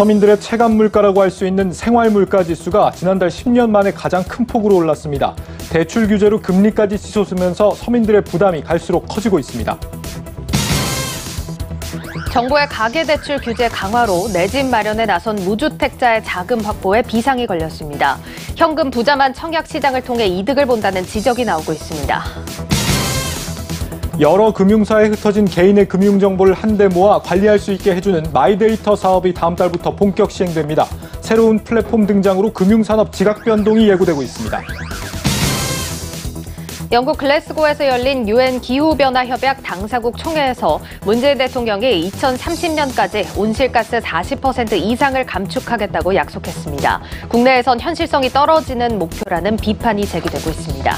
서민들의 체감 물가라고 할 수 있는 생활 물가 지수가 지난달 10년 만에 가장 큰 폭으로 올랐습니다. 대출 규제로 금리까지 치솟으면서 서민들의 부담이 갈수록 커지고 있습니다. 정부의 가계대출 규제 강화로 내 집 마련에 나선 무주택자의 자금 확보에 비상이 걸렸습니다. 현금 부자만 청약 시장을 통해 이득을 본다는 지적이 나오고 있습니다. 여러 금융사에 흩어진 개인의 금융정보를 한데 모아 관리할 수 있게 해주는 마이데이터 사업이 다음 달부터 본격 시행됩니다. 새로운 플랫폼 등장으로 금융산업 지각 변동이 예고되고 있습니다. 영국 글래스고에서 열린 유엔 기후변화협약 당사국 총회에서 문재인 대통령이 2030년까지 온실가스 40% 이상을 감축하겠다고 약속했습니다. 국내에선 현실성이 떨어지는 목표라는 비판이 제기되고 있습니다.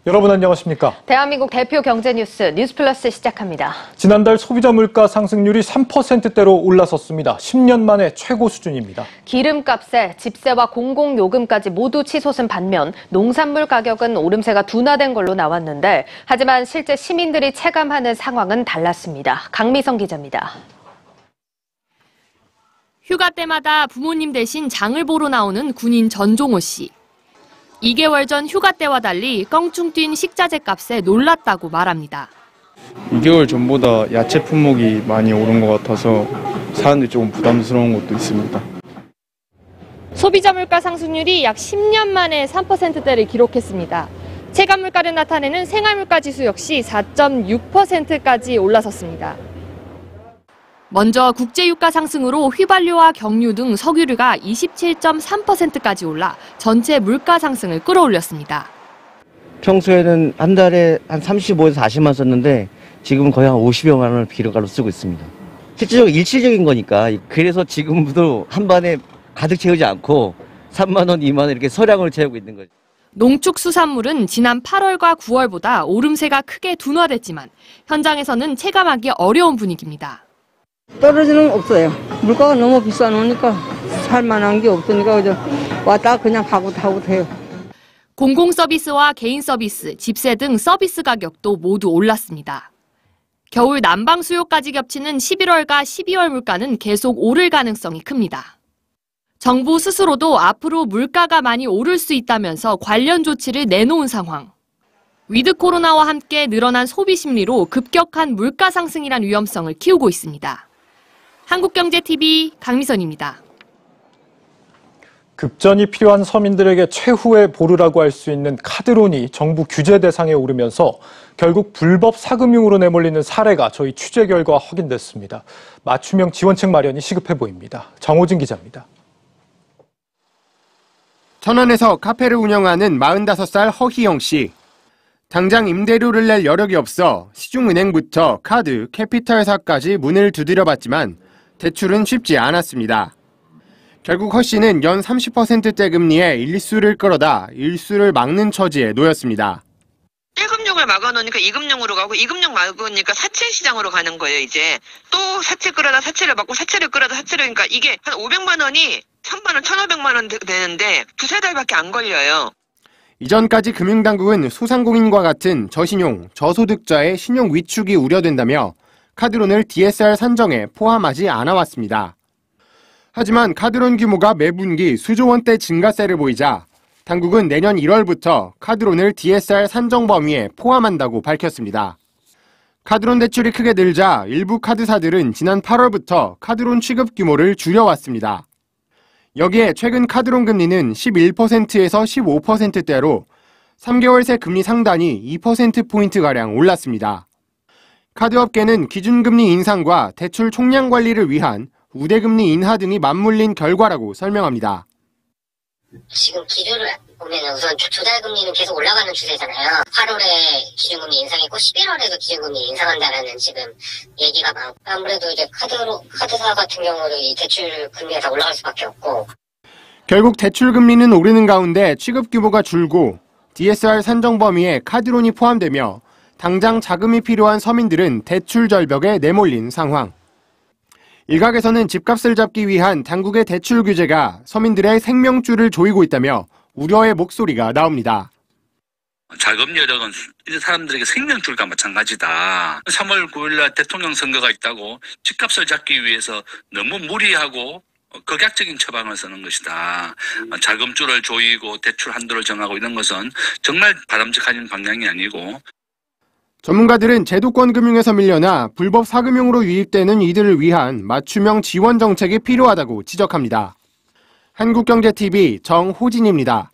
여러분 안녕하십니까? 대한민국 대표 경제뉴스 뉴스플러스 시작합니다. 지난달 소비자 물가 상승률이 3%대로 올라섰습니다. 10년 만에 최고 수준입니다. 기름값에 집세와 공공요금까지 모두 치솟은 반면 농산물 가격은 오름세가 둔화된 걸로 나왔는데 하지만 실제 시민들이 체감하는 상황은 달랐습니다. 강미성 기자입니다. 휴가 때마다 부모님 대신 장을 보러 나오는 군인 전종호 씨. 2개월 전 휴가 때와 달리 껑충 뛴 식자재 값에 놀랐다고 말합니다. 2개월 전보다 야채 품목이 많이 오른 것 같아서 사는데 조금 부담스러운 것도 있습니다. 소비자 물가 상승률이 약 10년 만에 3%대를 기록했습니다. 체감 물가를 나타내는 생활물가 지수 역시 4.6%까지 올라섰습니다. 먼저 국제유가 상승으로 휘발유와 경유 등 석유류가 27.3%까지 올라 전체 물가 상승을 끌어올렸습니다. 평소에는 한 달에 한 35에서 40만 썼는데 지금은 거의 한 50여만 원을 비료가로 쓰고 있습니다. 실질적으로 일시적인 거니까 그래서 지금도 한 번에 가득 채우지 않고 3만 원, 2만 원 이렇게 소량으로 채우고 있는 거죠. 농축수산물은 지난 8월과 9월보다 오름세가 크게 둔화됐지만 현장에서는 체감하기 어려운 분위기입니다. 떨어지는 건 없어요. 물가가 너무 비싸놓으니까 살만한 게 없으니까 왔다 그냥 가고 돼요. 공공서비스와 개인 서비스, 집세 등 서비스 가격도 모두 올랐습니다. 겨울 난방 수요까지 겹치는 11월과 12월 물가는 계속 오를 가능성이 큽니다. 정부 스스로도 앞으로 물가가 많이 오를 수 있다면서 관련 조치를 내놓은 상황. 위드 코로나와 함께 늘어난 소비 심리로 급격한 물가 상승이란 위험성을 키우고 있습니다. 한국경제TV 강미선입니다. 급전이 필요한 서민들에게 최후의 보루라고 할 수 있는 카드론이 정부 규제 대상에 오르면서 결국 불법 사금융으로 내몰리는 사례가 저희 취재 결과 확인됐습니다. 맞춤형 지원책 마련이 시급해 보입니다. 정호진 기자입니다. 천안에서 카페를 운영하는 45살 허희영 씨. 당장 임대료를 낼 여력이 없어 시중은행부터 카드, 캐피털사까지 문을 두드려봤지만 대출은 쉽지 않았습니다. 결국 허 씨는 연 30%대 금리에 일수를 끌어다 일수를 막는 처지에 놓였습니다. 1금융을 막아놓으니까 2금융으로 가고 2금융 막으니까 사채 시장으로 가는 거예요. 이제 또 사채 끌어다 사채를 받고 사채를 끌어다 사채를 그러니까 이게 한 500만 원이 1000만 원, 1,500만 원 되는데 두세 달밖에 안 걸려요. 이전까지 금융당국은 소상공인과 같은 저신용, 저소득자의 신용 위축이 우려된다며 카드론을 DSR 산정에 포함하지 않아왔습니다. 하지만 카드론 규모가 매분기 수조 원대 증가세를 보이자 당국은 내년 1월부터 카드론을 DSR 산정 범위에 포함한다고 밝혔습니다. 카드론 대출이 크게 늘자 일부 카드사들은 지난 8월부터 카드론 취급 규모를 줄여왔습니다. 여기에 최근 카드론 금리는 11%에서 15%대로 3개월 새 금리 상단이 2%포인트가량 올랐습니다. 카드업계는 기준금리 인상과 대출 총량 관리를 위한 우대금리 인하 등이 맞물린 결과라고 설명합니다. 지금 기준을 보면 우선 조달 금리는 계속 올라가는 추세잖아요. 8월에 기준금리 인상했고 11월에도 기준금리 인상한다라는 지금 얘기가 많고 아무래도 이제 카드사 같은 경우도 이 대출 금리가 다 올라갈 수밖에 없고 결국 대출 금리는 오르는 가운데 취급 규모가 줄고 DSR 산정 범위에 카드론이 포함되며 당장 자금이 필요한 서민들은 대출 절벽에 내몰린 상황. 일각에서는 집값을 잡기 위한 당국의 대출 규제가 서민들의 생명줄을 조이고 있다며 우려의 목소리가 나옵니다. 자금 여력은 이 사람들에게 생명줄과 마찬가지다. 3월 9일날 대통령 선거가 있다고 집값을 잡기 위해서 너무 무리하고 극약적인 처방을 쓰는 것이다. 자금줄을 조이고 대출 한도를 정하고 이런 것은 정말 바람직한 방향이 아니고. 전문가들은 제도권 금융에서 밀려나 불법 사금융으로 유입되는 이들을 위한 맞춤형 지원 정책이 필요하다고 지적합니다. 한국경제TV 정호진입니다.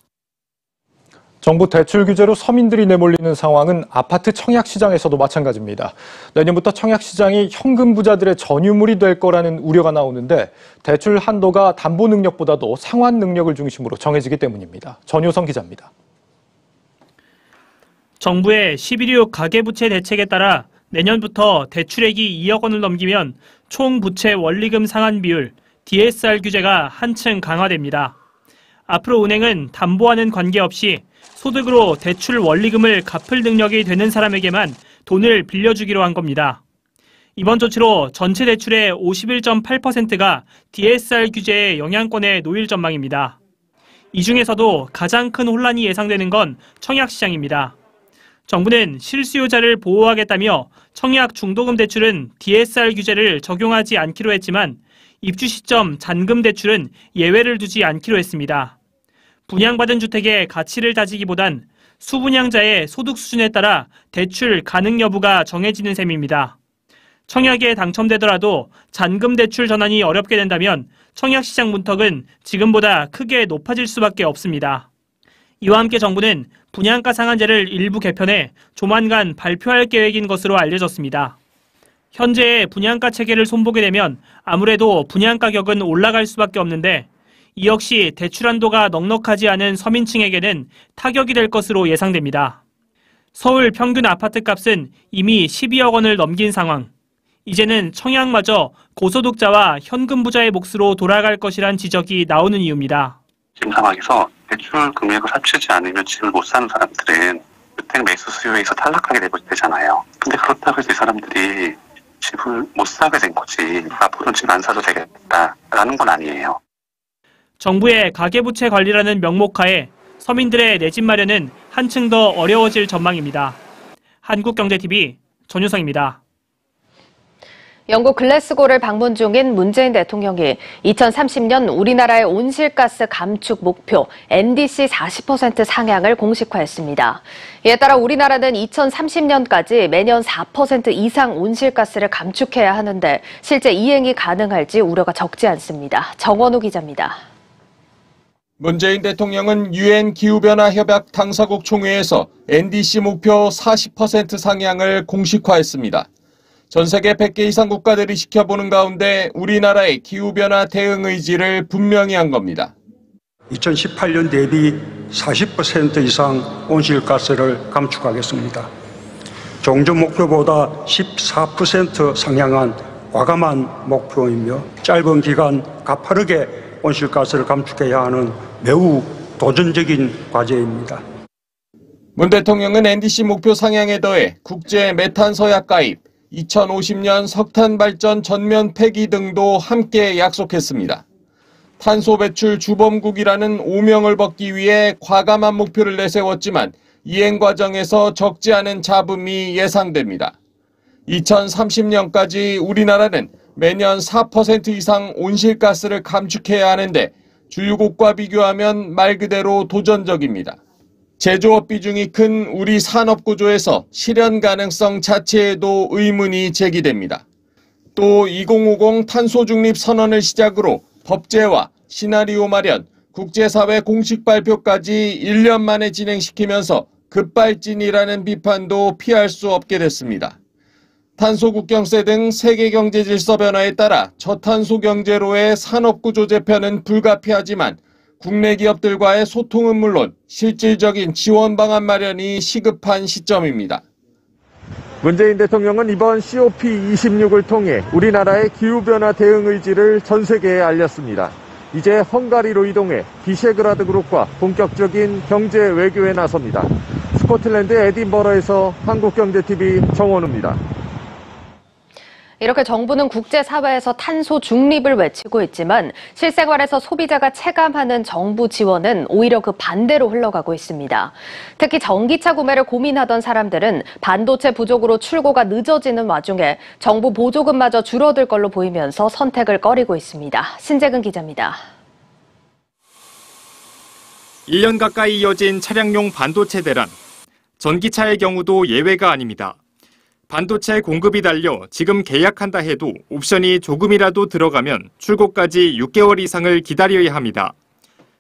정부 대출 규제로 서민들이 내몰리는 상황은 아파트 청약시장에서도 마찬가지입니다. 내년부터 청약시장이 현금 부자들의 전유물이 될 거라는 우려가 나오는데 대출 한도가 담보 능력보다도 상환 능력을 중심으로 정해지기 때문입니다. 전효성 기자입니다. 정부의 11.6 가계부채 대책에 따라 내년부터 대출액이 2억 원을 넘기면 총 부채 원리금 상환 비율, DSR 규제가 한층 강화됩니다. 앞으로 은행은 담보와는 관계없이 소득으로 대출 원리금을 갚을 능력이 되는 사람에게만 돈을 빌려주기로 한 겁니다. 이번 조치로 전체 대출의 51.8%가 DSR 규제의 영향권에 놓일 전망입니다. 이 중에서도 가장 큰 혼란이 예상되는 건 청약시장입니다. 정부는 실수요자를 보호하겠다며 청약 중도금 대출은 DSR 규제를 적용하지 않기로 했지만 입주 시점 잔금 대출은 예외를 두지 않기로 했습니다. 분양받은 주택의 가치를 따지기보단 수분양자의 소득 수준에 따라 대출 가능 여부가 정해지는 셈입니다. 청약에 당첨되더라도 잔금 대출 전환이 어렵게 된다면 청약시장 문턱은 지금보다 크게 높아질 수밖에 없습니다. 이와 함께 정부는 분양가 상한제를 일부 개편해 조만간 발표할 계획인 것으로 알려졌습니다. 현재의 분양가 체계를 손보게 되면 아무래도 분양 가격은 올라갈 수밖에 없는데 이 역시 대출 한도가 넉넉하지 않은 서민층에게는 타격이 될 것으로 예상됩니다. 서울 평균 아파트값은 이미 12억 원을 넘긴 상황. 이제는 청약마저 고소득자와 현금 부자의 몫으로 돌아갈 것이란 지적이 나오는 이유입니다. 지금 상황에서 대출 금액을 합치지 않으면 집을 못 사는 사람들은 주택 매수 수요에서 탈락하게 되잖아요. 근데 그렇다고 해서 이 사람들이 집을 못 사게 된 거지 앞으로는 집 안 사도 되겠다라는 건 아니에요. 정부의 가계부채 관리라는 명목하에 서민들의 내 집 마련은 한층 더 어려워질 전망입니다. 한국경제TV 전유성입니다. 영국 글래스고를 방문 중인 문재인 대통령이 2030년 우리나라의 온실가스 감축 목표 NDC 40% 상향을 공식화했습니다. 이에 따라 우리나라는 2030년까지 매년 4% 이상 온실가스를 감축해야 하는데 실제 이행이 가능할지 우려가 적지 않습니다. 정원우 기자입니다. 문재인 대통령은 UN 기후변화 협약 당사국 총회에서 NDC 목표 40% 상향을 공식화했습니다. 전 세계 100개 이상 국가들이 지켜보는 가운데 우리나라의 기후변화 대응 의지를 분명히 한 겁니다. 2018년 대비 40% 이상 온실가스를 감축하겠습니다. 종전 목표보다 14% 상향한 과감한 목표이며 짧은 기간 가파르게 온실가스를 감축해야 하는 매우 도전적인 과제입니다. 문 대통령은 NDC 목표 상향에 더해 국제 메탄 서약 가입, 2050년 석탄 발전 전면 폐기 등도 함께 약속했습니다. 탄소 배출 주범국이라는 오명을 벗기 위해 과감한 목표를 내세웠지만 이행 과정에서 적지 않은 잡음이 예상됩니다. 2030년까지 우리나라는 매년 4% 이상 온실가스를 감축해야 하는데 주요국과 비교하면 말 그대로 도전적입니다. 제조업 비중이 큰 우리 산업 구조에서 실현 가능성 자체에도 의문이 제기됩니다. 또 2050 탄소 중립 선언을 시작으로 법제화, 시나리오 마련, 국제사회 공식 발표까지 1년 만에 진행시키면서 급발진이라는 비판도 피할 수 없게 됐습니다. 탄소 국경세 등 세계 경제 질서 변화에 따라 저탄소 경제로의 산업구조 재편은 불가피하지만 국내 기업들과의 소통은 물론 실질적인 지원 방안 마련이 시급한 시점입니다. 문재인 대통령은 이번 COP26을 통해 우리나라의 기후변화 대응 의지를 전 세계에 알렸습니다. 이제 헝가리로 이동해 비셰그라드 그룹과 본격적인 경제 외교에 나섭니다. 스코틀랜드 에딘버러에서 한국경제TV 정원우입니다. 이렇게 정부는 국제사회에서 탄소 중립을 외치고 있지만 실생활에서 소비자가 체감하는 정부 지원은 오히려 그 반대로 흘러가고 있습니다. 특히 전기차 구매를 고민하던 사람들은 반도체 부족으로 출고가 늦어지는 와중에 정부 보조금마저 줄어들 걸로 보이면서 선택을 꺼리고 있습니다. 신재근 기자입니다. 1년 가까이 이어진 차량용 반도체 대란. 전기차의 경우도 예외가 아닙니다. 반도체 공급이 달려 지금 계약한다 해도 옵션이 조금이라도 들어가면 출고까지 6개월 이상을 기다려야 합니다.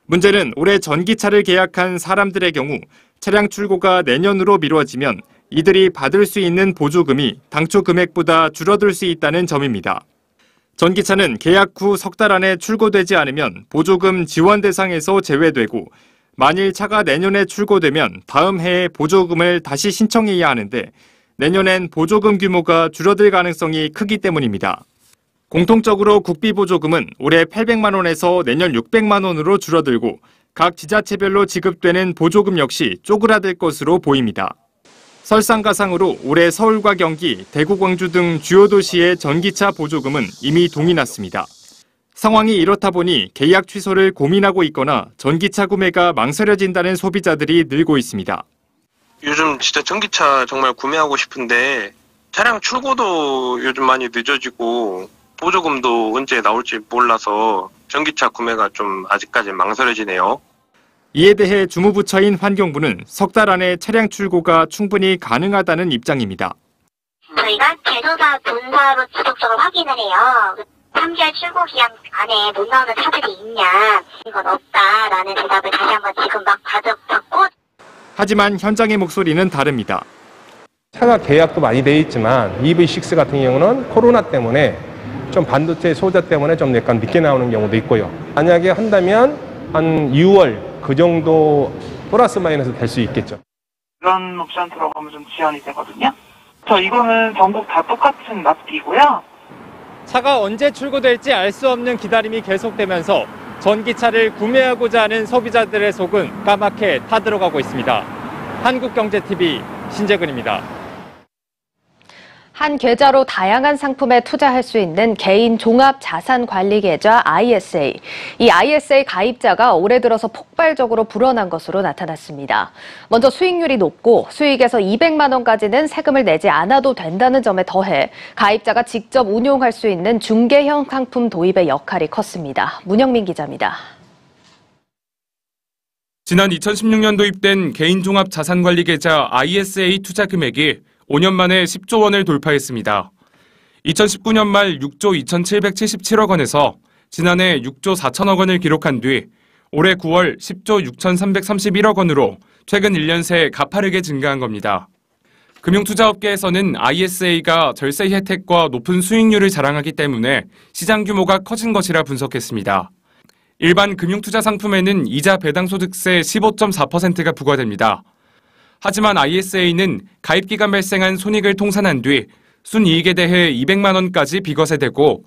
문제는 올해 전기차를 계약한 사람들의 경우 차량 출고가 내년으로 미뤄지면 이들이 받을 수 있는 보조금이 당초 금액보다 줄어들 수 있다는 점입니다. 전기차는 계약 후 석 달 안에 출고되지 않으면 보조금 지원 대상에서 제외되고 만일 차가 내년에 출고되면 다음 해에 보조금을 다시 신청해야 하는데 내년엔 보조금 규모가 줄어들 가능성이 크기 때문입니다. 공통적으로 국비 보조금은 올해 800만 원에서 내년 600만 원으로 줄어들고 각 지자체별로 지급되는 보조금 역시 쪼그라들 것으로 보입니다. 설상가상으로 올해 서울과 경기, 대구, 광주 등 주요 도시의 전기차 보조금은 이미 동이 났습니다. 상황이 이렇다 보니 계약 취소를 고민하고 있거나 전기차 구매가 망설여진다는 소비자들이 늘고 있습니다. 요즘 진짜 전기차 정말 구매하고 싶은데 차량 출고도 요즘 많이 늦어지고 보조금도 언제 나올지 몰라서 전기차 구매가 좀 아직까지 망설여지네요. 이에 대해 주무부처인 환경부는 석 달 안에 차량 출고가 충분히 가능하다는 입장입니다. 저희가 제조사 본사로 지속적으로 확인을 해요. 3개월 출고 기한 안에 못 나오는 차들이 있냐, 이건 없다라는 대답을 다시 한번 지금 막 받고. 하지만 현장의 목소리는 다릅니다. 차가 계약도 많이 돼 있지만 EV6 같은 경우는 코로나 때문에 좀 반도체 소자 때문에 좀 약간 늦게 나오는 경우도 있고요. 만약에 한다면 한 6월 그 정도 플러스 마이너스 될 수 있겠죠. 이런 옵션 들어가면 좀 지연이 되거든요. 이거는 전국 다 똑같은 납기고요. 차가 언제 출고될지 알 수 없는 기다림이 계속되면서 전기차를 구매하고자 하는 소비자들의 속은 까맣게 타들어가고 있습니다. 한국경제TV 신재근입니다. 한 계좌로 다양한 상품에 투자할 수 있는 개인 종합 자산 관리 계좌 ISA. 이 ISA 가입자가 올해 들어서 폭발적으로 불어난 것으로 나타났습니다. 먼저 수익률이 높고 수익에서 200만 원까지는 세금을 내지 않아도 된다는 점에 더해 가입자가 직접 운용할 수 있는 중개형 상품 도입의 역할이 컸습니다. 문영민 기자입니다. 지난 2016년 도입된 개인 종합 자산 관리 계좌 ISA 투자 금액이 5년 만에 10조 원을 돌파했습니다. 2019년 말 6조 2,777억 원에서 지난해 6조 4천억 원을 기록한 뒤 올해 9월 10조 6,331억 원으로 최근 1년 새 가파르게 증가한 겁니다. 금융투자업계에서는 ISA가 절세 혜택과 높은 수익률을 자랑하기 때문에 시장 규모가 커진 것이라 분석했습니다. 일반 금융투자 상품에는 이자 배당소득세 15.4%가 부과됩니다. 하지만 ISA는 가입기간 발생한 손익을 통산한 뒤 순이익에 대해 200만 원까지 비과세되고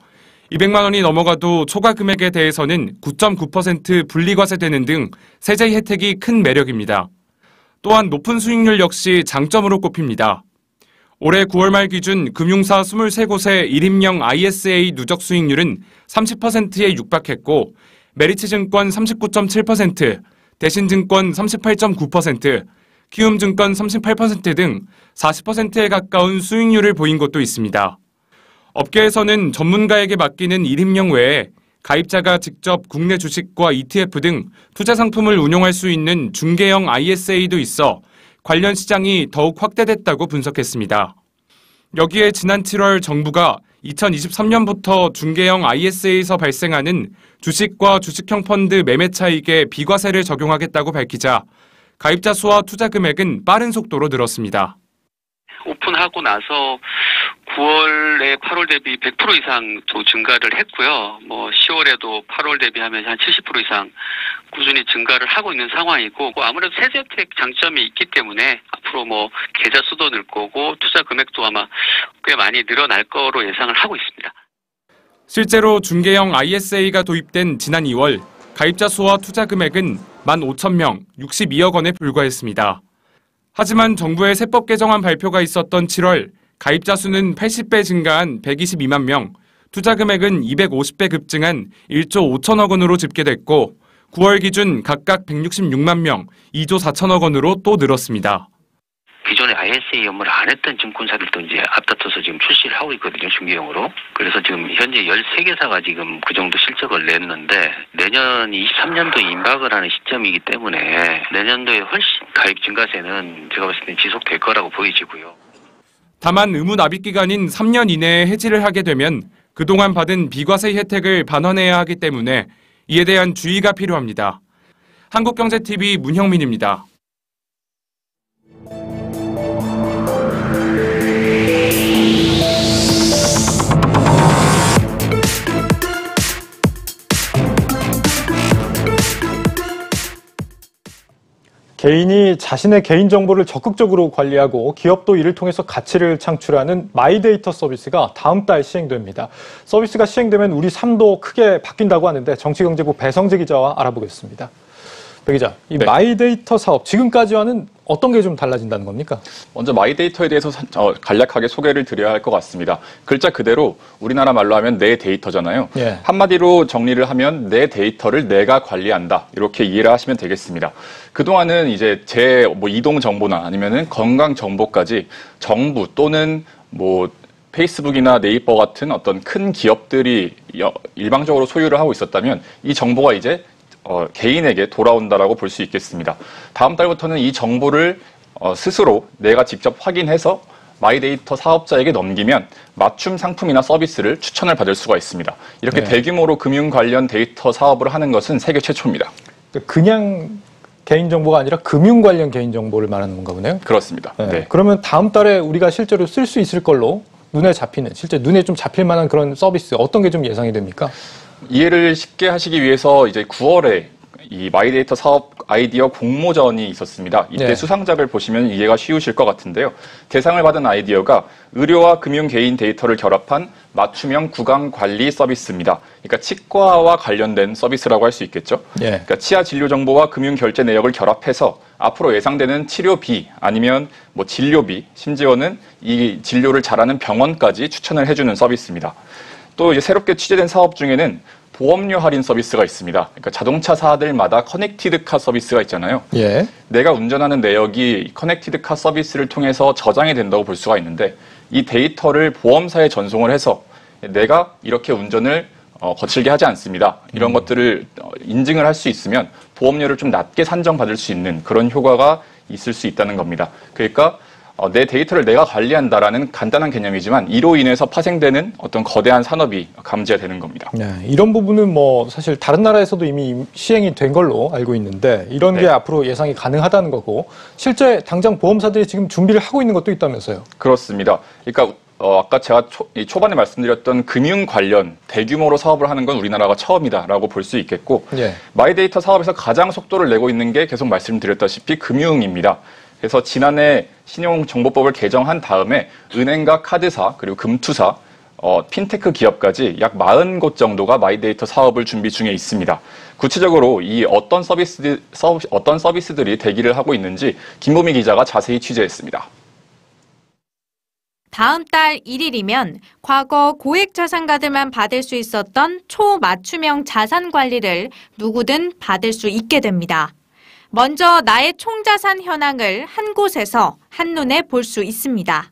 200만 원이 넘어가도 초과 금액에 대해서는 9.9% 분리과세되는 등 세제 혜택이 큰 매력입니다. 또한 높은 수익률 역시 장점으로 꼽힙니다. 올해 9월 말 기준 금융사 23곳의 1임용 ISA 누적 수익률은 30%에 육박했고 메리츠증권 39.7%, 대신증권 38.9%, 키움증권 38% 등 40%에 가까운 수익률을 보인 곳도 있습니다. 업계에서는 전문가에게 맡기는 1임용 외에 가입자가 직접 국내 주식과 ETF 등 투자 상품을 운용할 수 있는 중개형 ISA도 있어 관련 시장이 더욱 확대됐다고 분석했습니다. 여기에 지난 7월 정부가 2023년부터 중개형 ISA에서 발생하는 주식과 주식형 펀드 매매 차익에 비과세를 적용하겠다고 밝히자 가입자 수와 투자 금액은 빠른 속도로 늘었습니다. 오픈하고 나서 9월에 8월 대비 100% 이상 증가를 했고요. 10월에도 8월 대비하면 한 70% 이상 꾸준히 증가를 하고 있는 상황이고, 아무래도 세제 혜택 장점이 있기 때문에 앞으로 계좌 수도 늘 거고 투자 금액도 아마 꽤 많이 늘어날 거로 예상을 하고 있습니다. 실제로 중개형 ISA가 도입된 지난 2월 가입자 수와 투자 금액은 15,000명, 62억 원에 불과했습니다. 하지만 정부의 세법 개정안 발표가 있었던 7월 가입자 수는 80배 증가한 122만 명, 투자 금액은 250배 급증한 1조 5천억 원으로 집계됐고 9월 기준 각각 166만 명, 2조 4천억 원으로 또 늘었습니다. 기존에 ISA 업무를 안 했던 증권사들도 이제 앞다퉈서 지금 출시를 하고 있거든요, 중개용으로. 그래서 지금 현재 13개사가 지금 그 정도 실적을 냈는데 내년이 23년도 임박을 하는 시점이기 때문에 내년도에 훨씬 가입 증가세는 제가 봤을 때 지속될 거라고 보이지고요. 다만 의무 납입 기간인 3년 이내에 해지를 하게 되면 그동안 받은 비과세 혜택을 반환해야 하기 때문에 이에 대한 주의가 필요합니다. 한국경제TV 문형민입니다. 개인이 자신의 개인정보를 적극적으로 관리하고 기업도 이를 통해서 가치를 창출하는 마이데이터 서비스가 다음 달 시행됩니다. 서비스가 시행되면 우리 삶도 크게 바뀐다고 하는데 정치경제부 배성재 기자와 알아보겠습니다. 배 기자, 이 마이데이터 사업 지금까지와는 어떤 게 좀 달라진다는 겁니까? 먼저 마이데이터에 대해서 간략하게 소개를 드려야 할 것 같습니다. 글자 그대로 우리나라 말로 하면 내 데이터잖아요. 예. 한마디로 정리를 하면 내 데이터를 내가 관리한다. 이렇게 이해를 하시면 되겠습니다. 그동안은 이제 제 이동 정보나 아니면은 건강 정보까지 정부 또는 페이스북이나 네이버 같은 어떤 큰 기업들이 일방적으로 소유를 하고 있었다면 이 정보가 이제 개인에게 돌아온다라고 볼 수 있겠습니다. 다음 달부터는 이 정보를 스스로 내가 직접 확인해서 마이데이터 사업자에게 넘기면 맞춤 상품이나 서비스를 추천을 받을 수가 있습니다. 이렇게 대규모로 금융 관련 데이터 사업을 하는 것은 세계 최초입니다. 그냥 개인정보가 아니라 금융 관련 개인정보를 말하는 건가 보네요. 그렇습니다. 네. 그러면 다음 달에 우리가 실제로 쓸 수 있을 걸로 실제 눈에 좀 잡힐 만한 그런 서비스 어떤 게 좀 예상이 됩니까? 이해를 쉽게 하시기 위해서 이제 9월에 이 마이데이터 사업 아이디어 공모전이 있었습니다. 이때 수상작을 보시면 이해가 쉬우실 것 같은데요. 대상을 받은 아이디어가 의료와 금융 개인 데이터를 결합한 맞춤형 구강 관리 서비스입니다. 그러니까 치과와 관련된 서비스라고 할 수 있겠죠. 그러니까 치아 진료 정보와 금융 결제 내역을 결합해서 앞으로 예상되는 치료비 아니면 진료비, 심지어는 이 진료를 잘하는 병원까지 추천을 해주는 서비스입니다. 또 이제 새롭게 취재된 사업 중에는 보험료 할인 서비스가 있습니다. 그러니까 자동차사들마다 커넥티드카 서비스가 있잖아요. 내가 운전하는 내역이 커넥티드카 서비스를 통해서 저장이 된다고 볼 수가 있는데 이 데이터를 보험사에 전송을 해서 내가 이렇게 운전을 거칠게 하지 않습니다. 이런 것들을 인증을 할 수 있으면 보험료를 좀 낮게 산정받을 수 있는 그런 효과가 있을 수 있다는 겁니다. 그러니까 내 데이터를 내가 관리한다라는 간단한 개념이지만 이로 인해서 파생되는 어떤 거대한 산업이 감지가 되는 겁니다. 이런 부분은 사실 다른 나라에서도 이미 시행이 된 걸로 알고 있는데 이런 게 앞으로 예상이 가능하다는 거고 실제 당장 보험사들이 지금 준비를 하고 있는 것도 있다면서요? 그렇습니다. 그러니까 아까 제가 초반에 말씀드렸던 금융 관련 대규모로 사업을 하는 건 우리나라가 처음이다라고 볼 수 있겠고 마이데이터 사업에서 가장 속도를 내고 있는 게 계속 말씀드렸다시피 금융입니다. 그래서 지난해 신용정보법을 개정한 다음에 은행과 카드사 그리고 금투사, 핀테크 기업까지 약 40곳 정도가 마이데이터 사업을 준비 중에 있습니다. 구체적으로 이 어떤 서비스들이 대기를 하고 있는지 김보미 기자가 자세히 취재했습니다. 다음 달 1일이면 과거 고액 자산가들만 받을 수 있었던 초맞춤형 자산 관리를 누구든 받을 수 있게 됩니다. 먼저 나의 총자산 현황을 한 곳에서 한눈에 볼 수 있습니다.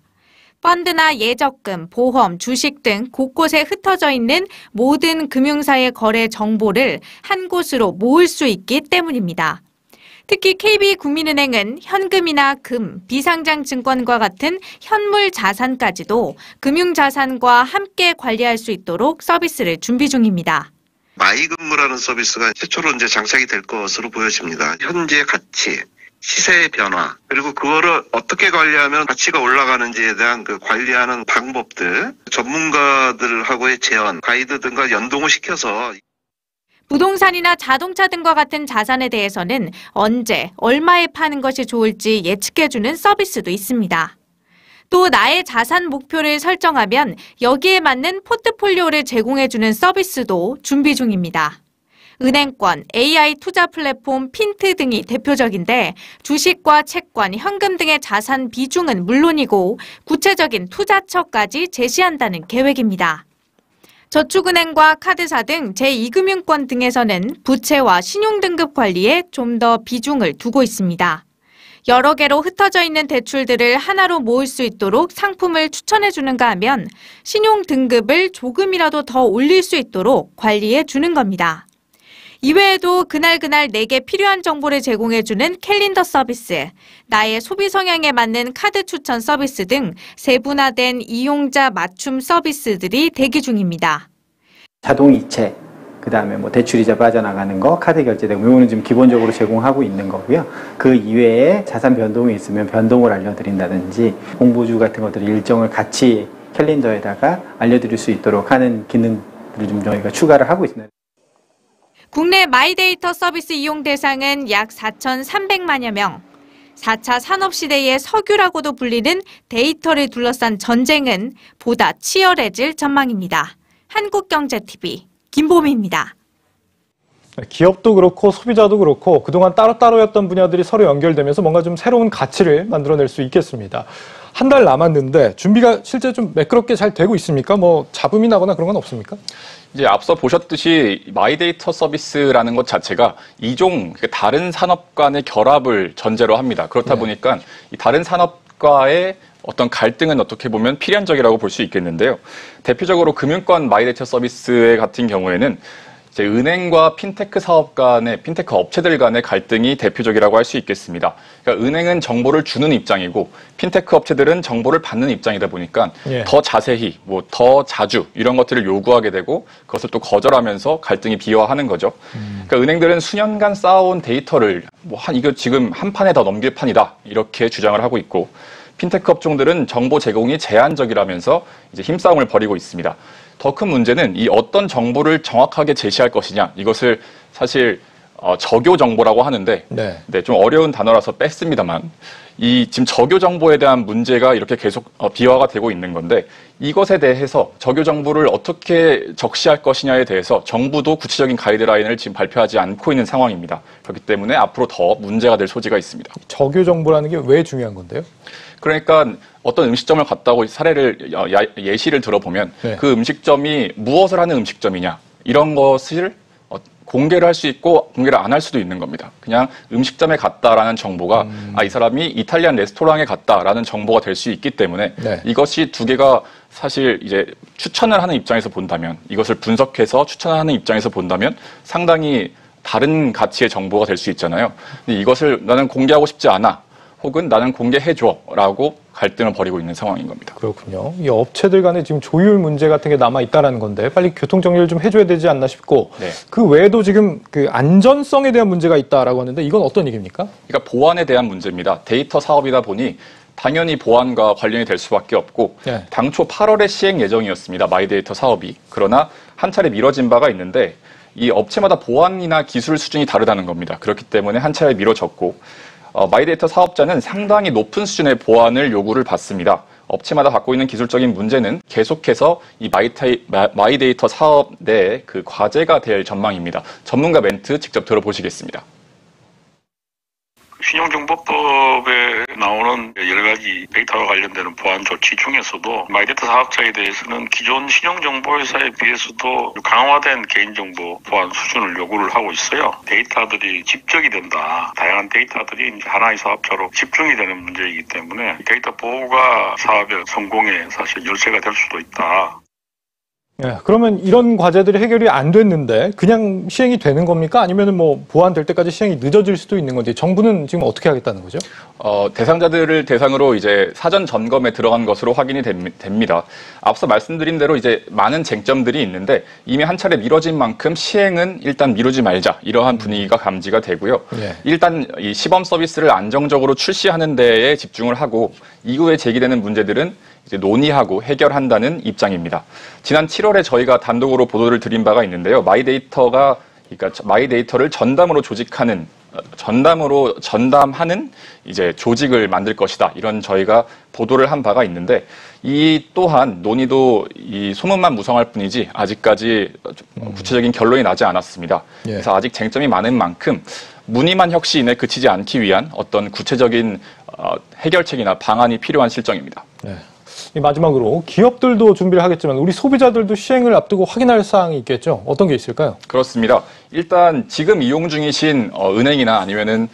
펀드나 예적금, 보험, 주식 등 곳곳에 흩어져 있는 모든 금융사의 거래 정보를 한 곳으로 모을 수 있기 때문입니다. 특히 KB국민은행은 현금이나 금, 비상장 증권과 같은 현물 자산까지도 금융자산과 함께 관리할 수 있도록 서비스를 준비 중입니다. 마이근무라는 서비스가 최초로 이제 장착이 될 것으로 보여집니다. 현재 가치, 시세의 변화, 그리고 그거를 어떻게 관리하면 가치가 올라가는지에 대한 그 관리하는 방법들, 전문가들하고의 제안, 가이드 등과 연동을 시켜서 부동산이나 자동차 등과 같은 자산에 대해서는 언제, 얼마에 파는 것이 좋을지 예측해주는 서비스도 있습니다. 또 나의 자산 목표를 설정하면 여기에 맞는 포트폴리오를 제공해주는 서비스도 준비 중입니다. 은행권, AI 투자 플랫폼 핀트 등이 대표적인데 주식과 채권, 현금 등의 자산 비중은 물론이고 구체적인 투자처까지 제시한다는 계획입니다. 저축은행과 카드사 등 제2금융권 등에서는 부채와 신용등급 관리에 좀 더 비중을 두고 있습니다. 여러 개로 흩어져 있는 대출들을 하나로 모을 수 있도록 상품을 추천해 주는가 하면 신용등급을 조금이라도 더 올릴 수 있도록 관리해 주는 겁니다. 이외에도 그날그날 내게 필요한 정보를 제공해주는 캘린더 서비스, 나의 소비 성향에 맞는 카드 추천 서비스 등 세분화된 이용자 맞춤 서비스들이 대기 중입니다. 자동 이체, 그다음에 뭐 대출이자 빠져나가는 거, 카드 결제되고 이거는 지금 기본적으로 제공하고 있는 거고요. 그 이외에 자산 변동이 있으면 변동을 알려드린다든지 공보주 같은 것들을 일정을 같이 캘린더에다가 알려드릴 수 있도록 하는 기능들을 좀 저희가 추가를 하고 있습니다. 국내 마이데이터 서비스 이용 대상은 약 4,300만여 명. 4차 산업시대의 석유라고도 불리는 데이터를 둘러싼 전쟁은 보다 치열해질 전망입니다. 한국경제TV 김보미입니다. 기업도 그렇고 소비자도 그렇고 그동안 따로따로였던 분야들이 서로 연결되면서 뭔가 좀 새로운 가치를 만들어낼 수 있겠습니다. 한 달 남았는데 준비가 실제 좀 매끄럽게 잘 되고 있습니까? 뭐 잡음이 나거나 그런 건 없습니까? 이제 앞서 보셨듯이 마이데이터 서비스라는 것 자체가 이종 다른 산업 간의 결합을 전제로 합니다. 그렇다 보니까 이 다른 산업과의 어떤 갈등은 어떻게 보면 필연적이라고 볼 수 있겠는데요. 대표적으로 금융권 마이데이터 서비스 같은 경우에는 이제 은행과 핀테크 사업 간의 핀테크 업체들 간의 갈등이 대표적이라고 할 수 있겠습니다. 그러니까 은행은 정보를 주는 입장이고 핀테크 업체들은 정보를 받는 입장이다 보니까 더 자세히, 뭐 더 자주 이런 것들을 요구하게 되고 그것을 또 거절하면서 갈등이 비화하는 거죠. 그러니까 은행들은 수년간 쌓아온 데이터를 이거 지금 한 판에 더 넘길 판이다 이렇게 주장을 하고 있고. 핀테크 업종들은 정보 제공이 제한적이라면서 이제 힘싸움을 벌이고 있습니다. 더 큰 문제는 이 어떤 정보를 정확하게 제시할 것이냐 이것을 사실 저교 정보라고 하는데 좀 어려운 단어라서 뺐습니다만 이 지금 저교 정보에 대한 문제가 이렇게 계속 비화가 되고 있는 건데 이것에 대해서 저교 정보를 어떻게 적시할 것이냐에 대해서 정부도 구체적인 가이드라인을 지금 발표하지 않고 있는 상황입니다. 그렇기 때문에 앞으로 더 문제가 될 소지가 있습니다. 저교 정보라는 게 왜 중요한 건데요? 그러니까 어떤 음식점을 갔다고 예시를 들어보면 그 음식점이 무엇을 하는 음식점이냐 이런 것을 공개를 할 수 있고 공개를 안 할 수도 있는 겁니다. 그냥 음식점에 갔다라는 정보가 이 사람이 이탈리안 레스토랑에 갔다라는 정보가 될 수 있기 때문에 이것이 두 개가 사실 이제 추천을 하는 입장에서 본다면 이것을 분석해서 추천하는 입장에서 본다면 상당히 다른 가치의 정보가 될 수 있잖아요. 근데 이것을 나는 공개하고 싶지 않아. 혹은 나는 공개해줘라고 갈등을 벌이고 있는 상황인 겁니다. 그렇군요. 이 업체들 간에 지금 조율 문제 같은 게 남아 있다는 건데 빨리 교통 정리를 좀 해줘야 되지 않나 싶고 그 외에도 지금 그 안전성에 대한 문제가 있다라고 하는데 이건 어떤 얘기입니까? 그러니까 보안에 대한 문제입니다. 데이터 사업이다 보니 당연히 보안과 관련이 될 수밖에 없고 당초 8월에 시행 예정이었습니다. 마이데이터 사업이. 그러나 한 차례 미뤄진 바가 있는데 이 업체마다 보안이나 기술 수준이 다르다는 겁니다. 그렇기 때문에 한 차례 미뤄졌고 마이데이터 사업자는 상당히 높은 수준의 보안을 요구를 받습니다. 업체마다 갖고 있는 기술적인 문제는 계속해서 이 마이데이터 사업 내 그 과제가 될 전망입니다. 전문가 멘트 직접 들어보시겠습니다. 신용정보법에 나오는 여러 가지 데이터와 관련되는 보안 조치 중에서도 마이데이터 사업자에 대해서는 기존 신용정보회사에 비해서도 강화된 개인정보 보안 수준을 요구를 하고 있어요. 데이터들이 집적이 된다. 다양한 데이터들이 이제 하나의 사업자로 집중이 되는 문제이기 때문에 데이터 보호가 사업의 성공에 사실 열쇠가 될 수도 있다. 그러면 이런 과제들이 해결이 안 됐는데 그냥 시행이 되는 겁니까? 아니면 뭐 보완될 때까지 시행이 늦어질 수도 있는 건지 정부는 지금 어떻게 하겠다는 거죠? 대상자들을 대상으로 이제 사전 점검에 들어간 것으로 확인이 됩니다. 앞서 말씀드린 대로 이제 많은 쟁점들이 있는데 이미 한 차례 미뤄진 만큼 시행은 일단 미루지 말자 이러한 분위기가 감지가 되고요. 일단 이 시범 서비스를 안정적으로 출시하는 데에 집중을 하고 이후에 제기되는 문제들은 이제 논의하고 해결한다는 입장입니다. 지난 7월에 저희가 단독으로 보도를 드린 바가 있는데요. 마이데이터를 전담으로 조직하는 전담으로 전담하는 이제 조직을 만들 것이다. 이런 저희가 보도를 한 바가 있는데 이 또한 논의도 이 소문만 무성할 뿐이지 아직까지 구체적인 결론이 나지 않았습니다. 그래서 아직 쟁점이 많은 만큼 무늬만 혁신에 그치지 않기 위한 어떤 구체적인 해결책이나 방안이 필요한 실정입니다. 네. 마지막으로 기업들도 준비를 하겠지만 우리 소비자들도 시행을 앞두고 확인할 사항이 있겠죠. 어떤 게 있을까요? 그렇습니다. 일단 지금 이용 중이신 은행이나 아니면은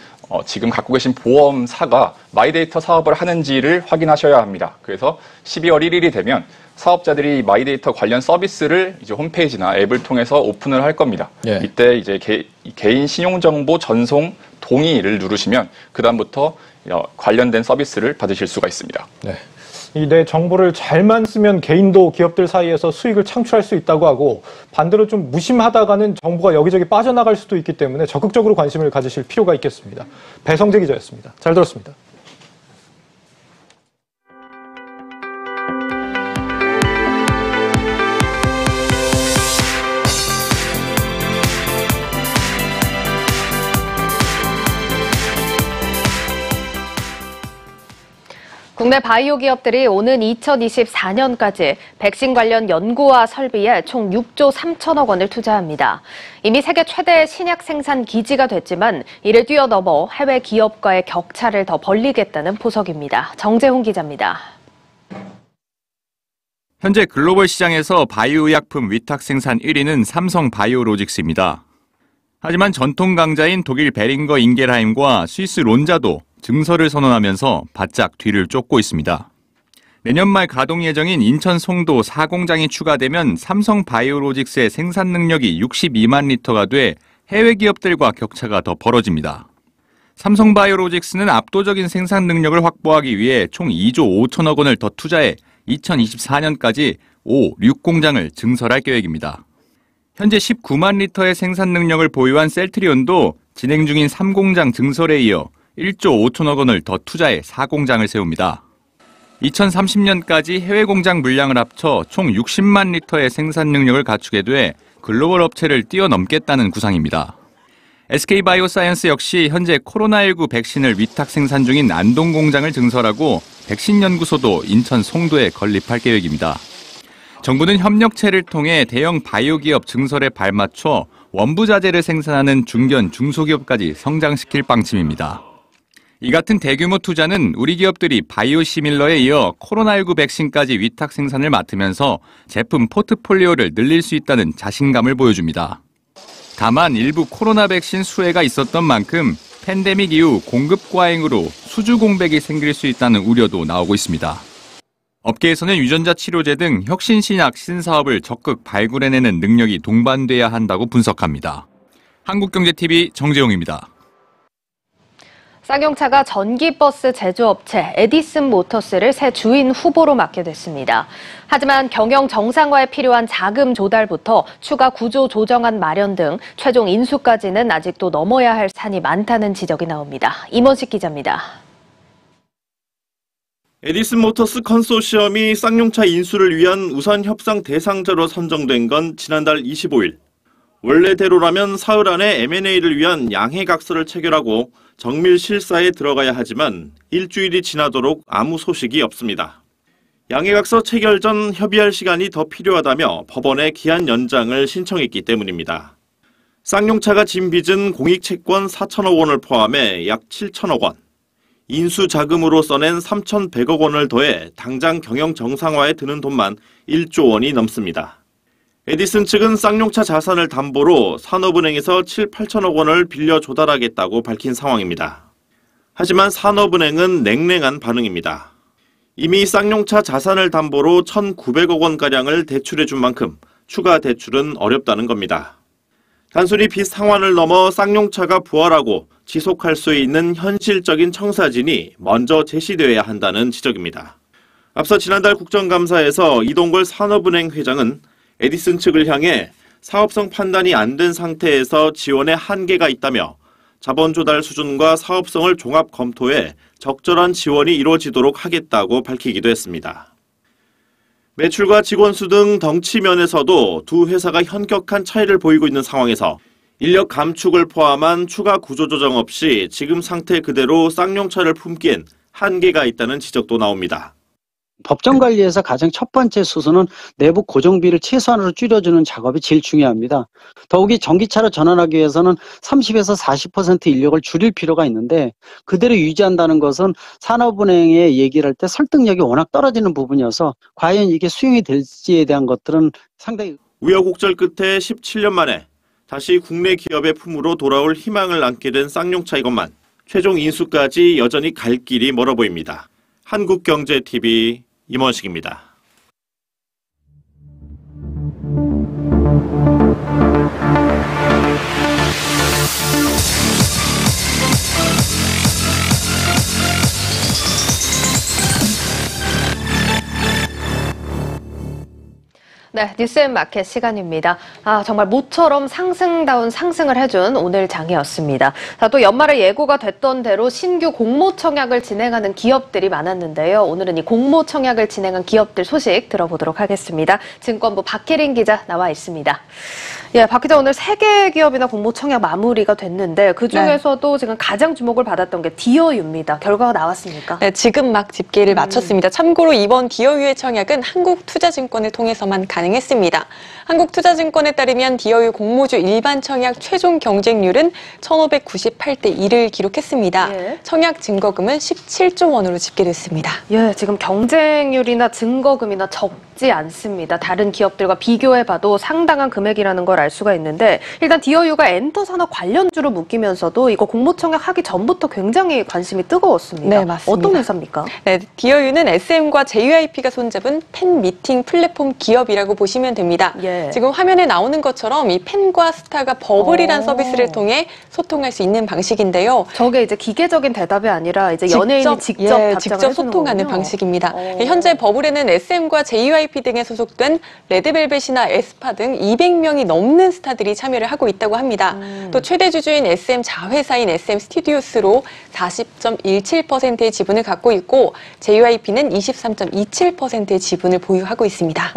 지금 갖고 계신 보험사가 마이데이터 사업을 하는지를 확인하셔야 합니다. 그래서 12월 1일이 되면 사업자들이 마이데이터 관련 서비스를 이제 홈페이지나 앱을 통해서 오픈을 할 겁니다. 이때 이제 개인 신용정보 전송 동의를 누르시면 그다음부터 관련된 서비스를 받으실 수가 있습니다. 네. 이 내 정보를 잘만 쓰면 개인도 기업들 사이에서 수익을 창출할 수 있다고 하고 반대로 좀 무심하다가는 정보가 여기저기 빠져나갈 수도 있기 때문에 적극적으로 관심을 가지실 필요가 있겠습니다. 배성재 기자였습니다. 잘 들었습니다. 국내 바이오 기업들이 오는 2024년까지 백신 관련 연구와 설비에 총 6조 3천억 원을 투자합니다. 이미 세계 최대의 신약 생산 기지가 됐지만 이를 뛰어넘어 해외 기업과의 격차를 더 벌리겠다는 포석입니다. 정재훈 기자입니다. 현재 글로벌 시장에서 바이오 의약품 위탁 생산 1위는 삼성 바이오로직스입니다. 하지만 전통 강자인 독일 베링거 인겔하임과 스위스 론자도 증설을 선언하면서 바짝 뒤를 쫓고 있습니다. 내년 말 가동 예정인 인천 송도 4공장이 추가되면 삼성 바이오로직스의 생산 능력이 62만 리터가 돼 해외 기업들과 격차가 더 벌어집니다. 삼성 바이오로직스는 압도적인 생산 능력을 확보하기 위해 총 2조 5천억 원을 더 투자해 2024년까지 6공장을 증설할 계획입니다. 현재 19만 리터의 생산 능력을 보유한 셀트리온도 진행 중인 3공장 증설에 이어 1조 5천억 원을 더 투자해 4공장을 세웁니다. 2030년까지 해외 공장 물량을 합쳐 총 60만 리터의 생산 능력을 갖추게 돼 글로벌 업체를 뛰어넘겠다는 구상입니다. SK바이오사이언스 역시 현재 코로나19 백신을 위탁 생산 중인 안동 공장을 증설하고 백신 연구소도 인천 송도에 건립할 계획입니다. 정부는 협력체를 통해 대형 바이오 기업 증설에 발맞춰 원부자재를 생산하는 중견, 중소기업까지 성장시킬 방침입니다. 이 같은 대규모 투자는 우리 기업들이 바이오시밀러에 이어 코로나19 백신까지 위탁 생산을 맡으면서 제품 포트폴리오를 늘릴 수 있다는 자신감을 보여줍니다. 다만 일부 코로나 백신 수혜가 있었던 만큼 팬데믹 이후 공급 과잉으로 수주 공백이 생길 수 있다는 우려도 나오고 있습니다. 업계에서는 유전자 치료제 등 혁신신약 신사업을 적극 발굴해내는 능력이 동반돼야 한다고 분석합니다. 한국경제TV 정재용입니다. 쌍용차가 전기버스 제조업체 에디슨 모터스를 새 주인 후보로 맡게 됐습니다. 하지만 경영 정상화에 필요한 자금 조달부터 추가 구조 조정안 마련 등 최종 인수까지는 아직도 넘어야 할 산이 많다는 지적이 나옵니다. 임원식 기자입니다. 에디슨 모터스 컨소시엄이 쌍용차 인수를 위한 우선 협상 대상자로 선정된 건 지난달 25일. 원래대로라면 사흘 안에 M&A를 위한 양해각서를 체결하고 정밀 실사에 들어가야 하지만 일주일이 지나도록 아무 소식이 없습니다. 양해각서 체결 전 협의할 시간이 더 필요하다며 법원에 기한 연장을 신청했기 때문입니다. 쌍용차가 진 빚은 공익채권 4천억 원을 포함해 약 7천억 원, 인수 자금으로 써낸 3,100억 원을 더해 당장 경영 정상화에 드는 돈만 1조 원이 넘습니다. 에디슨 측은 쌍용차 자산을 담보로 산업은행에서 7, 8천억 원을 빌려 조달하겠다고 밝힌 상황입니다. 하지만 산업은행은 냉랭한 반응입니다. 이미 쌍용차 자산을 담보로 1,900억 원가량을 대출해 준 만큼 추가 대출은 어렵다는 겁니다. 단순히 빚 상환을 넘어 쌍용차가 부활하고 지속할 수 있는 현실적인 청사진이 먼저 제시되어야 한다는 지적입니다. 앞서 지난달 국정감사에서 이동걸 산업은행 회장은 에디슨 측을 향해 사업성 판단이 안 된 상태에서 지원에 한계가 있다며 자본 조달 수준과 사업성을 종합 검토해 적절한 지원이 이루어지도록 하겠다고 밝히기도 했습니다. 매출과 직원 수 등 덩치 면에서도 두 회사가 현격한 차이를 보이고 있는 상황에서 인력 감축을 포함한 추가 구조조정 없이 지금 상태 그대로 쌍용차를 품기엔 한계가 있다는 지적도 나옵니다. 법정 관리에서 가장 첫 번째 수순은 내부 고정비를 최소한으로 줄여주는 작업이 제일 중요합니다. 더욱이 전기차로 전환하기 위해서는 30에서 40% 인력을 줄일 필요가 있는데 그대로 유지한다는 것은 산업은행에 얘기를 할 때 설득력이 워낙 떨어지는 부분이어서 과연 이게 수용이 될지에 대한 것들은 상당히 우여곡절 끝에 17년 만에 다시 국내 기업의 품으로 돌아올 희망을 안게 된 쌍용차이건만 최종 인수까지 여전히 갈 길이 멀어 보입니다. 한국경제TV 임원식입니다. 네, 뉴스앤마켓 시간입니다. 정말 모처럼 상승다운 상승을 해준 오늘 장이었습니다. 또 연말에 예고가 됐던 대로 신규 공모 청약을 진행하는 기업들이 많았는데요. 오늘은 이 공모 청약을 진행한 기업들 소식 들어보도록 하겠습니다. 증권부 박혜린 기자 나와 있습니다. 예, 박 기자 오늘 3개 기업이나 공모 청약 마무리가 됐는데 그중에서도 지금 가장 주목을 받았던 게 디어유입니다. 결과가 나왔습니까? 네, 지금 막 집계를 마쳤습니다. 참고로 이번 디어유의 청약은 한국투자증권을 통해서만 가능했습니다. 한국투자증권에 따르면 디어유 공모주 일반 청약 최종 경쟁률은 1,598대 1을 기록했습니다. 예. 청약 증거금은 17조 원으로 집계됐습니다. 예, 지금 경쟁률이나 증거금이나 적지 않습니다. 다른 기업들과 비교해봐도 상당한 금액이라는 걸 알 수가 있는데 일단 디어유가 엔터산업 관련주로 묶이면서도 이거 공모청약 하기 전부터 굉장히 관심이 뜨거웠습니다. 네, 맞습니다. 어떤 회사입니까? 네, 디어유는 SM과 JYP가 손잡은 팬미팅 플랫폼 기업이라고 보시면 됩니다. 예. 지금 화면에 나오는 것처럼 이 팬과 스타가 버블이란 서비스를 통해 소통할 수 있는 방식인데요. 저게 이제 기계적인 대답이 아니라 이제 연예인이 직접 소통하는 방식입니다. 현재 버블에는 SM과 JYP 등에 소속된 레드벨벳이나 에스파 등 200명이 넘는 스타들이 참여를 하고 있다고 합니다. 또 최대 주주인 SM 자회사인 SM 스튜디오스로 40.17%의 지분을 갖고 있고 JYP는 23.27%의 지분을 보유하고 있습니다.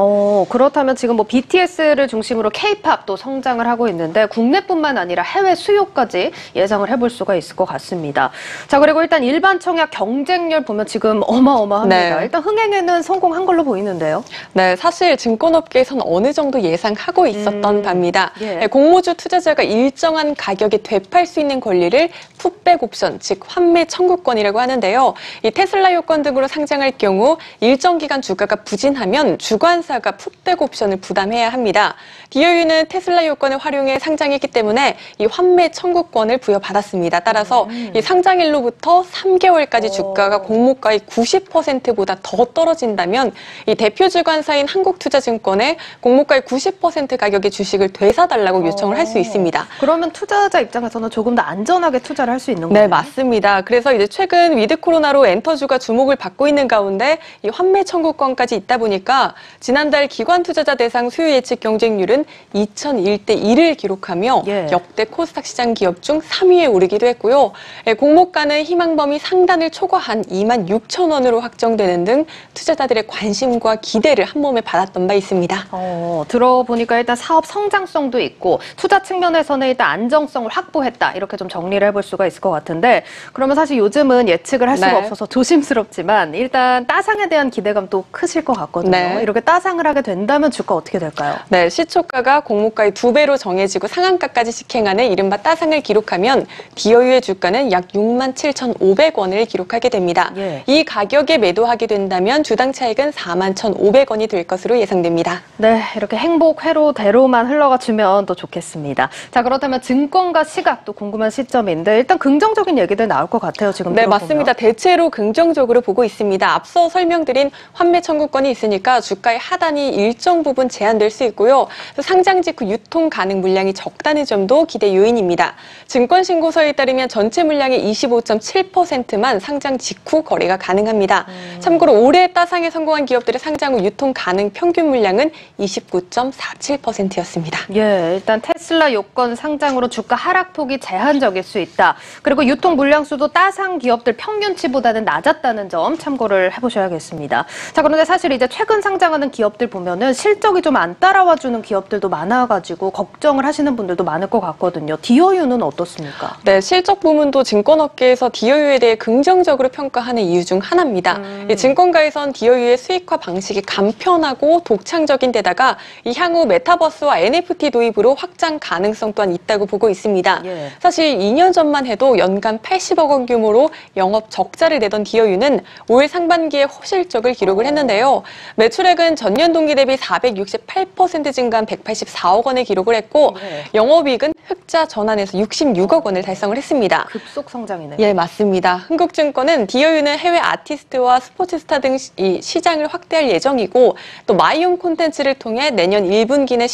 그렇다면 지금 뭐 BTS를 중심으로 K-팝도 성장을 하고 있는데 국내뿐만 아니라 해외 수요까지 예상을 해볼 수가 있을 것 같습니다. 자, 그리고 일단 일반 청약 경쟁률 보면 지금 어마어마합니다. 네. 일단 흥행에는 성공한 걸로 보이는데요. 네, 사실 증권업계에서는 어느 정도 예상하고 있었던 바입니다. 예. 공모주 투자자가 일정한 가격에 되팔 수 있는 권리를 풋백 옵션, 즉 환매 청구권이라고 하는데요. 이 테슬라 요건 등으로 상장할 경우 일정 기간 주가가 부진하면 주관사가 풋백 옵션을 부담해야 합니다. 디어유는 테슬라 요건을 활용해 상장했기 때문에 이 환매 청구권을 부여받았습니다. 따라서 이 상장일로부터 3개월까지 주가가 공모가의 90%보다 더 떨어진다면 이 대표 주관사인 한국투자증권에 공모가의 90% 가격의 주식을 되사달라고 요청을 할 수 있습니다. 그러면 투자자 입장에서는 조금 더 안전하게 투자를 할 수 있는 거예요? 네, 맞습니다. 그래서 이제 최근 위드 코로나로 엔터주가 주목을 받고 있는 가운데 이 환매 청구권까지 있다 보니까 지난달 기관 투자자 대상 수요 예측 경쟁률은 2001대 1을 기록하며 역대 코스닥 시장 기업 중 3위에 오르기도 했고요. 공모가는 희망 범위 상단을 초과한 26,000원으로 확정되는 등 투자자들의 관심과 기대를 한 몸에 받았던 바 있습니다. 들어보니까 일단 사업 성장성도 있고 투자 측면에서는 일단 안정성을 확보했다. 이렇게 좀 정리를 해볼 수가 있을 것 같은데 그러면 사실 요즘은 예측을 할 수가 없어서 조심스럽지만 일단 따상에 대한 기대감도 크실 것 같거든요. 이렇게 따상을 하게 된다면 주가 어떻게 될까요? 네, 시초가가 공모가의 2배로 정해지고 상한가까지 직행하는 이른바 따상을 기록하면 디어유의 주가는 약 67,500원을 기록하게 됩니다. 이 가격에 매도하게 된다면 주당 차익은 41,500원이 될 것으로 예상됩니다. 네, 이렇게 행복 회로대로만 흘러가주면 또 좋겠습니다. 자, 그렇다면 증권가 시각도 궁금한 시점인데 일단 긍정적인 얘기들 나올 것 같아요. 지금 네, 들어보면. 맞습니다. 대체로 긍정적으로 보고 있습니다. 앞서 설명드린 환매 청구권이 있으니까 주가의 하단이 일정 부분 제한될 수 있고요. 상장 직후 유통 가능 물량이 적다는 점도 기대 요인입니다. 증권신고서에 따르면 전체 물량의 25.7%만 상장 직후 거래가 가능합니다. 참고로 올해 따상에 성공한 기업들의 상장 후 유통 가능 평균 물량은 29.47%였습니다. 예, 일단 테슬라 요건 상장으로 주가 하락폭이 제한적일 수 있다. 그리고 유통 물량 수도 따상 기업들 평균치보다는 낮았다는 점 참고를 해보셔야겠습니다. 자, 그런데 사실 이제 최근 상장하는 기업들 보면은 보면은 실적이 좀 안 따라와주는 기업들도 많아가지고 걱정을 하시는 분들도 많을 것 같거든요. 디어유는 어떻습니까? 네, 실적 부문도 증권업계에서 디어유에 대해 긍정적으로 평가하는 이유 중 하나입니다. 이 증권가에선 디어유의 수익화 방식이 간편하고 독창적인 데다가 이 향후 메타버스와 NFT 도입으로 확장 가능성 또한 있다고 보고 있습니다. 사실 2년 전만 해도 연간 80억 원 규모로 영업 적자를 내던 디어유는 올 상반기에 호실적을 기록을 했는데요. 매출액은 전년 동기 대비 468% 증가한 184억 원을 기록을 했고 영업이익은 흑자 전환해서 66억 원을 달성을 했습니다. 급속 성장이네요. 예, 맞습니다. 흥국증권은 디어유는 해외 아티스트와 스포츠 스타 등 이 시장을 확대할 예정이고 또 마이홈 콘텐츠를 통해 내년 1분기에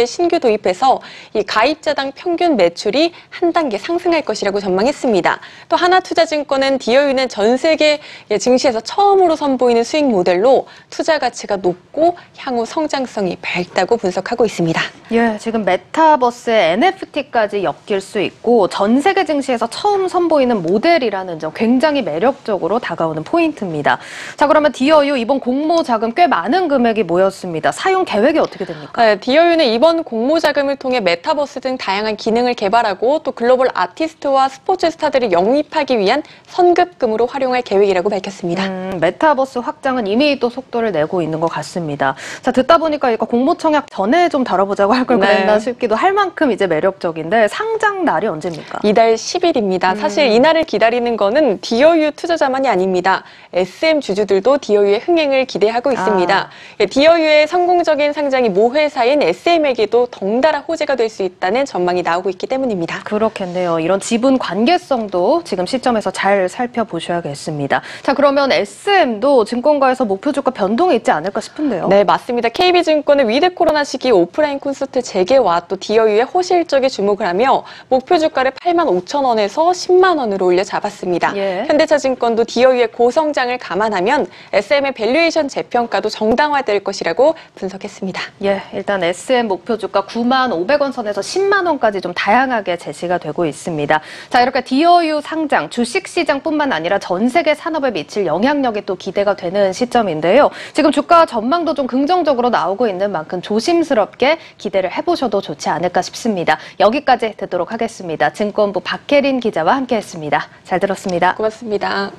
신규 도입해서 이 가입자당 평균 매출이 한 단계 상승할 것이라고 전망했습니다. 또 하나투자증권은 디어유는 전 세계 증시에서 처음으로 선보이는 수익 모델로 투자 가치가 높고 향후 성장성이 밝다고 분석하고 있습니다. 예, 지금 메타버스에 NFT까지 엮일 수 있고 전 세계 증시에서 처음 선보이는 모델이라는 점 굉장히 매력적으로 다가오는 포인트입니다. 자, 그러면 디어유 이번 공모 자금 꽤 많은 금액이 모였습니다. 사용 계획이 어떻게 됩니까? 네, 디어유는 이번 공모 자금을 통해 메타버스 등 다양한 기능을 개발하고 또 글로벌 아티스트와 스포츠 스타들을 영입하기 위한 선급금으로 활용할 계획이라고 밝혔습니다. 메타버스 확장은 이미 또 속도를 내고 있는 것 같습니다. 자, 듣다 보니까 이거 공모 청약 전에 좀 다뤄보자고 할 걸 그랬나 싶기도 할 만큼 이제 매력적인데 상장 날이 언제입니까? 이달 10일입니다. 사실 이날을 기다리는 거는 디어유 투자자만이 아닙니다. SM 주주들도 디어유의 흥행을 기대하고 있습니다. 디어유의 성공적인 상장이 모 회사인 SM에게도 덩달아 호재가 될 수 있다는 전망이 나오고 있기 때문입니다. 그렇겠네요. 이런 지분 관계성도 지금 시점에서 잘 살펴보셔야겠습니다. 자, 그러면 SM도 증권가에서 목표 주가 변동이 있지 않을까 싶은데요. 네, 맞습니다. KB증권은 위드 코로나 시기 오프라인 콘서트 재개와 또 디어유의 호실적에 주목을 하며 목표 주가를 85,000원에서 10만 원으로 올려 잡았습니다. 현대차증권도 디어유의 고성장을 감안하면 SM의 밸류에이션 재평가도 정당화될 것이라고 분석했습니다. 예, 일단 SM 목표 주가 95,000원 선에서 10만 원까지 좀 다양하게 제시가 되고 있습니다. 자, 이렇게 디어유 상장, 주식시장뿐만 아니라 전 세계 산업에 미칠 영향력이 또 기대가 되는 시점인데요. 지금 주가 전망도 좀 긍정적으로 나오고 있는 만큼 조심스럽게 기대를 해보셔도 좋지 않을까 싶습니다. 여기까지 듣도록 하겠습니다. 증권부 박혜린 기자와 함께했습니다. 잘 들었습니다. 고맙습니다.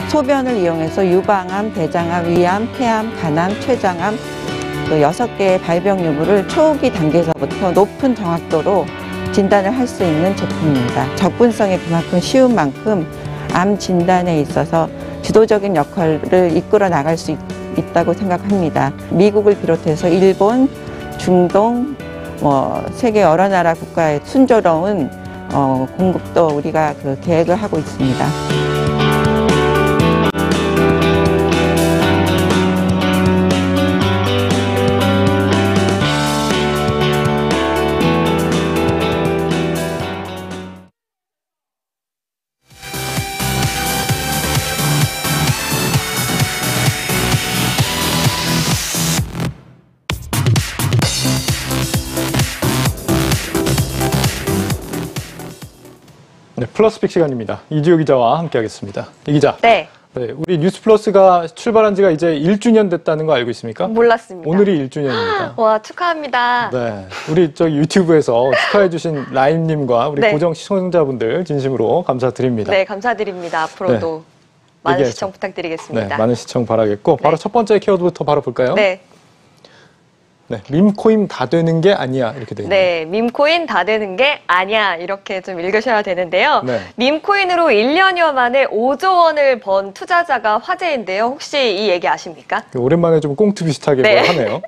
소변을 이용해서 유방암, 대장암, 위암, 폐암, 간암, 췌장암 또 6개의 발병 여부를 초기 단계에서부터 높은 정확도로 진단을 할 수 있는 제품입니다. 접근성이 그만큼 쉬운 만큼 암 진단에 있어서 주도적인 역할을 이끌어 나갈 수 있다고 생각합니다. 미국을 비롯해서 일본, 중동, 세계 여러 나라 국가의 순조로운 공급도 우리가 계획을 하고 있습니다. 네, 플러스픽 시간입니다. 이주호 기자와 함께하겠습니다. 이 기자. 네. 네, 우리 뉴스플러스가 출발한 지가 이제 1주년 됐다는 거 알고 있습니까? 몰랐습니다. 오늘이 1주년입니다. 와, 축하합니다. 네, 우리 저기 유튜브에서 축하해주신 라임님과 우리 고정 시청자분들 진심으로 감사드립니다. 네, 감사드립니다. 앞으로도 많은 시청 부탁드리겠습니다. 네, 많은 시청 바라겠고 바로 첫 번째 키워드부터 바로 볼까요? 네. 네, 밈코인 다 되는 게 아니야 이렇게 돼 있네요. 네, 밈코인 다 되는 게 아니야 이렇게 좀 읽으셔야 되는데요. 네. 밈코인으로 1년여 만에 5조 원을 번 투자자가 화제인데요. 혹시 이 얘기 아십니까? 오랜만에 좀 꽁트 비슷하게 네. 하네요.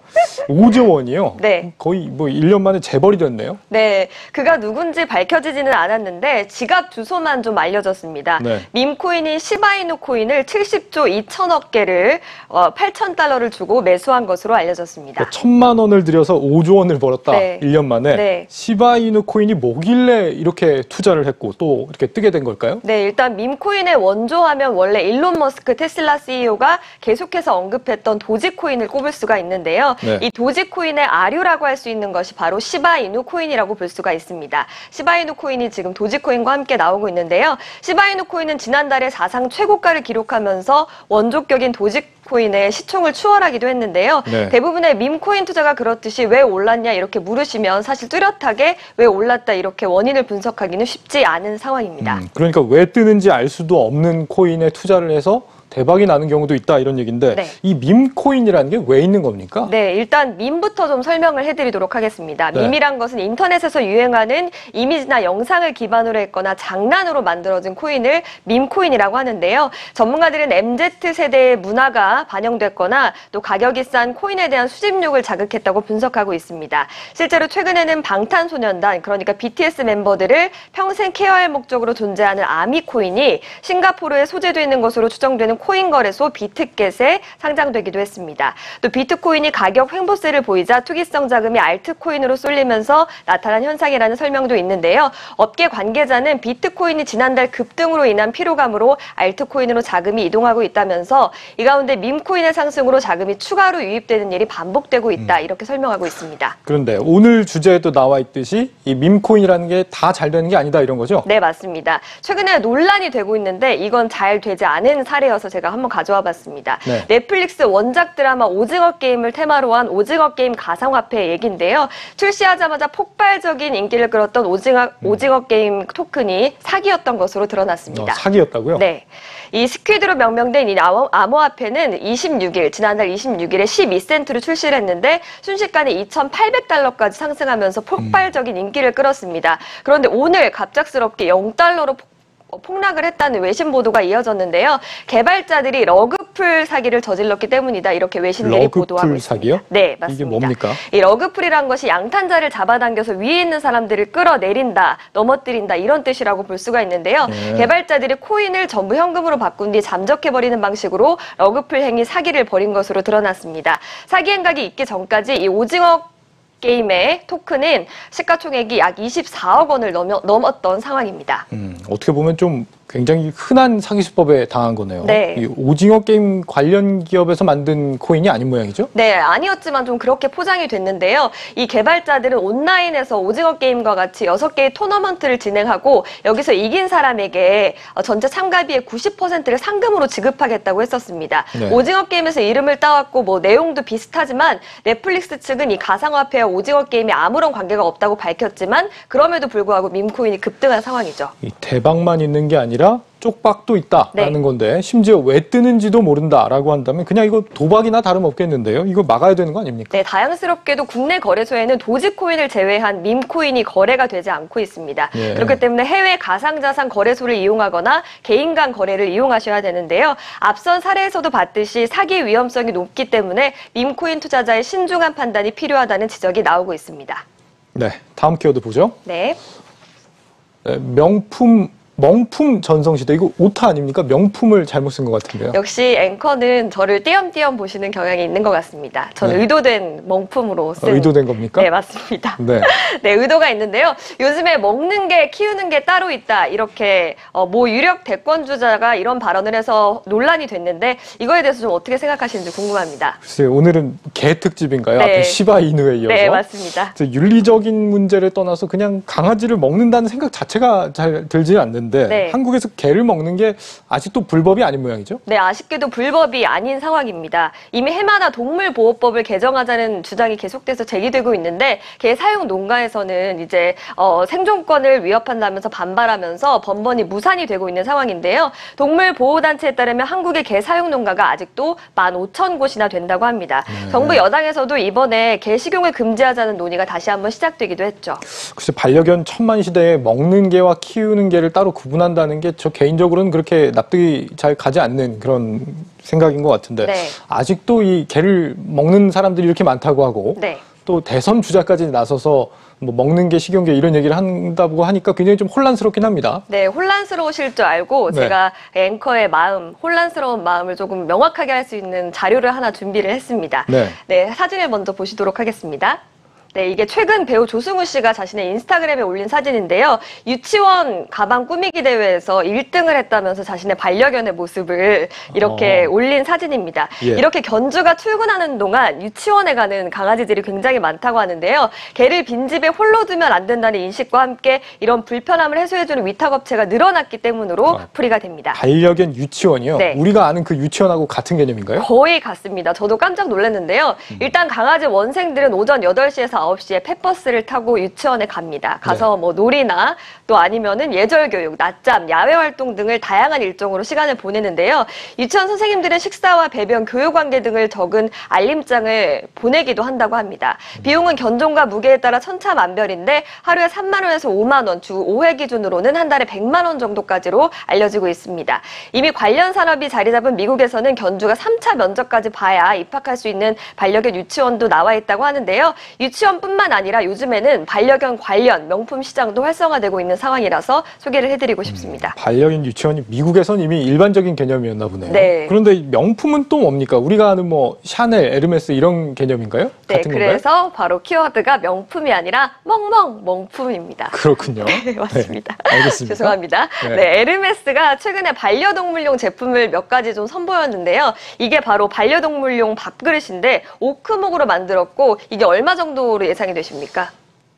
5조 원이요? 네. 거의 뭐 1년 만에 재벌이 됐네요. 네, 그가 누군지 밝혀지지는 않았는데 지갑 주소만 좀 알려졌습니다. 네. 밈코인이 시바이누 코인을 70조 2천억 개를 8,000달러를 주고 매수한 것으로 알려졌습니다. 그러니까 1,000만 10만 원을 들여서 5조 원을 벌었다. 네. 1년 만에. 네. 시바이누 코인이 뭐길래 이렇게 투자를 했고 또 이렇게 뜨게 된 걸까요? 네, 일단 밈코인의 원조하면 원래 일론 머스크 테슬라 CEO가 계속해서 언급했던 도지코인을 꼽을 수가 있는데요. 네. 이 도지코인의 아류라고 할 수 있는 것이 바로 시바이누 코인이라고 볼 수가 있습니다. 시바이누 코인이 지금 도지코인과 함께 나오고 있는데요. 시바이누 코인은 지난달에 사상 최고가를 기록하면서 원조격인 도지코인의 시총을 추월하기도 했는데요. 네. 대부분의 밈코인 투자가 그렇듯이 왜 올랐냐 이렇게 물으시면 사실 뚜렷하게 왜 올랐다 이렇게 원인을 분석하기는 쉽지 않은 상황입니다. 그러니까 왜 뜨는지 알 수도 없는 코인에 투자를 해서 대박이 나는 경우도 있다 이런 얘기인데 네. 이 밈코인이라는 게 왜 있는 겁니까? 네, 일단 밈부터 좀 설명을 해드리도록 하겠습니다. 네. 밈이란 것은 인터넷에서 유행하는 이미지나 영상을 기반으로 했거나 장난으로 만들어진 코인을 밈코인이라고 하는데요. 전문가들은 MZ세대의 문화가 반영됐거나 또 가격이 싼 코인에 대한 수집욕을 자극했다고 분석하고 있습니다. 실제로 최근에는 방탄소년단, 그러니까 BTS 멤버들을 평생 케어할 목적으로 존재하는 아미코인이 싱가포르에 소재되어 있는 것으로 추정되는 코인 거래소 비트겟에 상장되기도 했습니다. 또 비트코인이 가격 횡보세를 보이자 투기성 자금이 알트코인으로 쏠리면서 나타난 현상이라는 설명도 있는데요. 업계 관계자는 비트코인이 지난달 급등으로 인한 피로감으로 알트코인으로 자금이 이동하고 있다면서 이 가운데 밈코인의 상승으로 자금이 추가로 유입되는 일이 반복되고 있다 이렇게 설명하고 있습니다. 그런데 오늘 주제에도 나와 있듯이 이 밈코인이라는 게 다 잘 되는 게 아니다 이런 거죠? 네, 맞습니다. 최근에 논란이 되고 있는데 이건 잘 되지 않은 사례여서 제가 한번 가져와 봤습니다. 네. 넷플릭스 원작 드라마 오징어 게임을 테마로 한 오징어 게임 가상화폐 얘기인데요. 출시하자마자 폭발적인 인기를 끌었던 오징어 게임 토큰이 사기였던 것으로 드러났습니다. 사기였다고요? 네. 이 스퀴드로 명명된 이 암호화폐는 지난달 26일에 12센트로 출시를 했는데 순식간에 2,800달러까지 상승하면서 폭발적인 인기를 끌었습니다. 그런데 오늘 갑작스럽게 0달러로 폭락을 했다는 외신 보도가 이어졌는데요. 개발자들이 러그풀 사기를 저질렀기 때문이다. 이렇게 외신들이 보도하고 러그풀 있습니다. 사기요? 네, 맞습니다. 이게 뭡니까? 이 러그풀이란 것이 양탄자를 잡아당겨서 위에 있는 사람들을 끌어내린다, 넘어뜨린다 이런 뜻이라고 볼 수가 있는데요. 네. 개발자들이 코인을 전부 현금으로 바꾼 뒤 잠적해버리는 방식으로 러그풀 행위 사기를 벌인 것으로 드러났습니다. 사기 행각이 있기 전까지 이 오징어 게임의 토큰은 시가총액이 약 24억 원을 넘었던 상황입니다. 어떻게 보면 좀 굉장히 흔한 사기 수법에 당한 거네요. 네. 이 오징어 게임 관련 기업에서 만든 코인이 아닌 모양이죠? 네, 아니었지만 좀 그렇게 포장이 됐는데요. 이 개발자들은 온라인에서 오징어 게임과 같이 6개의 토너먼트를 진행하고 여기서 이긴 사람에게 전체 참가비의 90%를 상금으로 지급하겠다고 했었습니다. 네. 오징어 게임에서 이름을 따왔고 뭐 내용도 비슷하지만 넷플릭스 측은 이 가상화폐와 오징어 게임이 아무런 관계가 없다고 밝혔지만 그럼에도 불구하고 밈코인이 급등한 상황이죠. 이 대박만 있는 게 아니라 쪽박도 있다라는 네. 건데 심지어 왜 뜨는지도 모른다라고 한다면 그냥 이거 도박이나 다름없겠는데요. 이거 막아야 되는 거 아닙니까? 네, 다양스럽게도 국내 거래소에는 도지코인을 제외한 밈코인이 거래가 되지 않고 있습니다. 예. 그렇기 때문에 해외 가상자산 거래소를 이용하거나 개인 간 거래를 이용하셔야 되는데요. 앞선 사례에서도 봤듯이 사기 위험성이 높기 때문에 밈코인 투자자의 신중한 판단이 필요하다는 지적이 나오고 있습니다. 네, 다음 키워드 보죠. 네. 네, 명품 전성시대. 이거 오타 아닙니까? 명품을 잘못 쓴 것 같은데요. 역시 앵커는 저를 띄엄띄엄 보시는 경향이 있는 것 같습니다. 저는 네. 의도된 명품으로 쓴. 의도된 겁니까? 네, 맞습니다. 네. 네, 의도가 있는데요. 요즘에 먹는 게 키우는 게 따로 있다. 이렇게 모 유력 대권주자가 이런 발언을 해서 논란이 됐는데 이거에 대해서 좀 어떻게 생각하시는지 궁금합니다. 글쎄요, 오늘은 개 특집인가요? 네. 앞에 시바이누에 이어서. 네, 맞습니다. 윤리적인 문제를 떠나서 그냥 강아지를 먹는다는 생각 자체가 잘 들지 않는데 네. 한국에서 개를 먹는 게 아직도 불법이 아닌 모양이죠? 네, 아쉽게도 불법이 아닌 상황입니다. 이미 해마다 동물보호법을 개정하자는 주장이 계속돼서 제기되고 있는데 개 사육 농가에서는 이제 생존권을 위협한다면서 반발하면서 번번이 무산이 되고 있는 상황인데요. 동물보호단체에 따르면 한국의 개 사육 농가가 아직도 15,000곳이나 된다고 합니다. 정부 여당에서도 이번에 개 식용을 금지하자는 논의가 다시 한번 시작되기도 했죠. 글쎄 반려견 천만 시대에 먹는 개와 키우는 개를 따로 구분한다는 게 저 개인적으로는 그렇게 납득이 잘 가지 않는 그런 생각인 것 같은데 네. 아직도 이 개를 먹는 사람들이 이렇게 많다고 하고 네. 또 대선 주자까지 나서서 뭐 먹는 게 식용계 이런 얘기를 한다고 하니까 굉장히 좀 혼란스럽긴 합니다. 네, 혼란스러우실 줄 알고 네. 제가 앵커의 마음, 혼란스러운 마음을 조금 명확하게 할 수 있는 자료를 하나 준비를 했습니다. 네. 네, 사진을 먼저 보시도록 하겠습니다. 네, 이게 최근 배우 조승우 씨가 자신의 인스타그램에 올린 사진인데요. 유치원 가방 꾸미기 대회에서 1등을 했다면서 자신의 반려견의 모습을 이렇게 올린 사진입니다. 예. 이렇게 견주가 출근하는 동안 유치원에 가는 강아지들이 굉장히 많다고 하는데요. 개를 빈집에 홀로 두면 안 된다는 인식과 함께 이런 불편함을 해소해주는 위탁업체가 늘어났기 때문으로 풀이가 됩니다. 반려견 유치원이요? 네. 우리가 아는 그 유치원하고 같은 개념인가요? 거의 같습니다. 저도 깜짝 놀랐는데요. 일단 강아지 원생들은 오전 8시에서 9시에 펫버스를 타고 유치원에 갑니다. 가서 뭐 놀이나 또 아니면은 예절교육, 낮잠, 야외 활동 등을 다양한 일정으로 시간을 보내는데요. 유치원 선생님들은 식사와 배변, 교육관계 등을 적은 알림장을 보내기도 한다고 합니다. 비용은 견종과 무게에 따라 천차만별인데 하루에 3만 원에서 5만 원, 주 5회 기준으로는 한 달에 100만 원 정도까지로 알려지고 있습니다. 이미 관련 산업이 자리 잡은 미국에서는 견주가 3차 면접까지 봐야 입학할 수 있는 반려견 유치원도 나와 있다고 하는데요. 유치원뿐만 아니라 요즘에는 반려견 관련 명품 시장도 활성화되고 있는 상황이라서 소개를 해드리고 싶습니다. 반려견 유치원이 미국에선 이미 일반적인 개념이었나 보네요. 네. 그런데 명품은 또 뭡니까? 우리가 아는 뭐 샤넬, 에르메스 이런 개념인가요? 네, 같은 건가요? 그래서 바로 키워드가 명품이 아니라 멍멍멍품입니다. 그렇군요. 네, 맞습니다. 네, 알겠습니다. 죄송합니다. 네. 네, 에르메스가 최근에 반려동물용 제품을 몇 가지 좀 선보였는데요. 이게 바로 반려동물용 밥그릇인데 오크목으로 만들었고 이게 얼마 정도로 예상이 되십니까?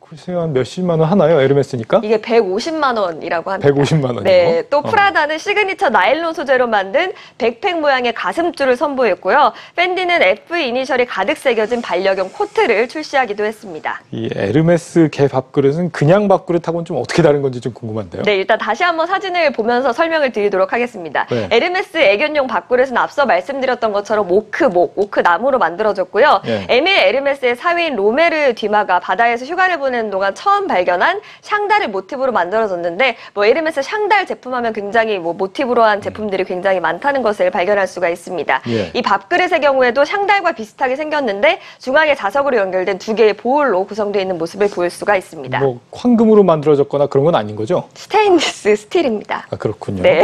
글쎄요, 한 몇십만 원 하나요? 에르메스니까? 이게 150만 원이라고 합니다. 150만 원이요? 네, 또 프라다는 시그니처 나일론 소재로 만든 백팩 모양의 가슴줄을 선보였고요. 팬디는 F 이니셜이 가득 새겨진 반려견 코트를 출시하기도 했습니다. 이 에르메스 개 밥그릇은 그냥 밥그릇하고는 좀 어떻게 다른 건지 좀 궁금한데요. 네, 일단 다시 한번 사진을 보면서 설명을 드리도록 하겠습니다. 네. 에르메스 애견용 밥그릇은 앞서 말씀드렸던 것처럼 오크 나무로 만들어졌고요. 네. 에밀 에르메스의 사위인 로메르 뒤마가 바다에서 휴가를 보내는 동안 처음 발견한 샹달을 모티브로 만들어졌는데 뭐 에르메스 샹달 제품하면 굉장히 뭐 모티브로 한 제품들이 굉장히 많다는 것을 발견할 수가 있습니다. 예. 이 밥그릇의 경우에도 샹달과 비슷하게 생겼는데 중앙에 자석으로 연결된 두 개의 보울로 구성되어 있는 모습을 볼 수가 있습니다. 뭐 황금으로 만들어졌거나 그런 건 아닌 거죠? 스테인리스 스틸입니다. 아, 그렇군요. 네.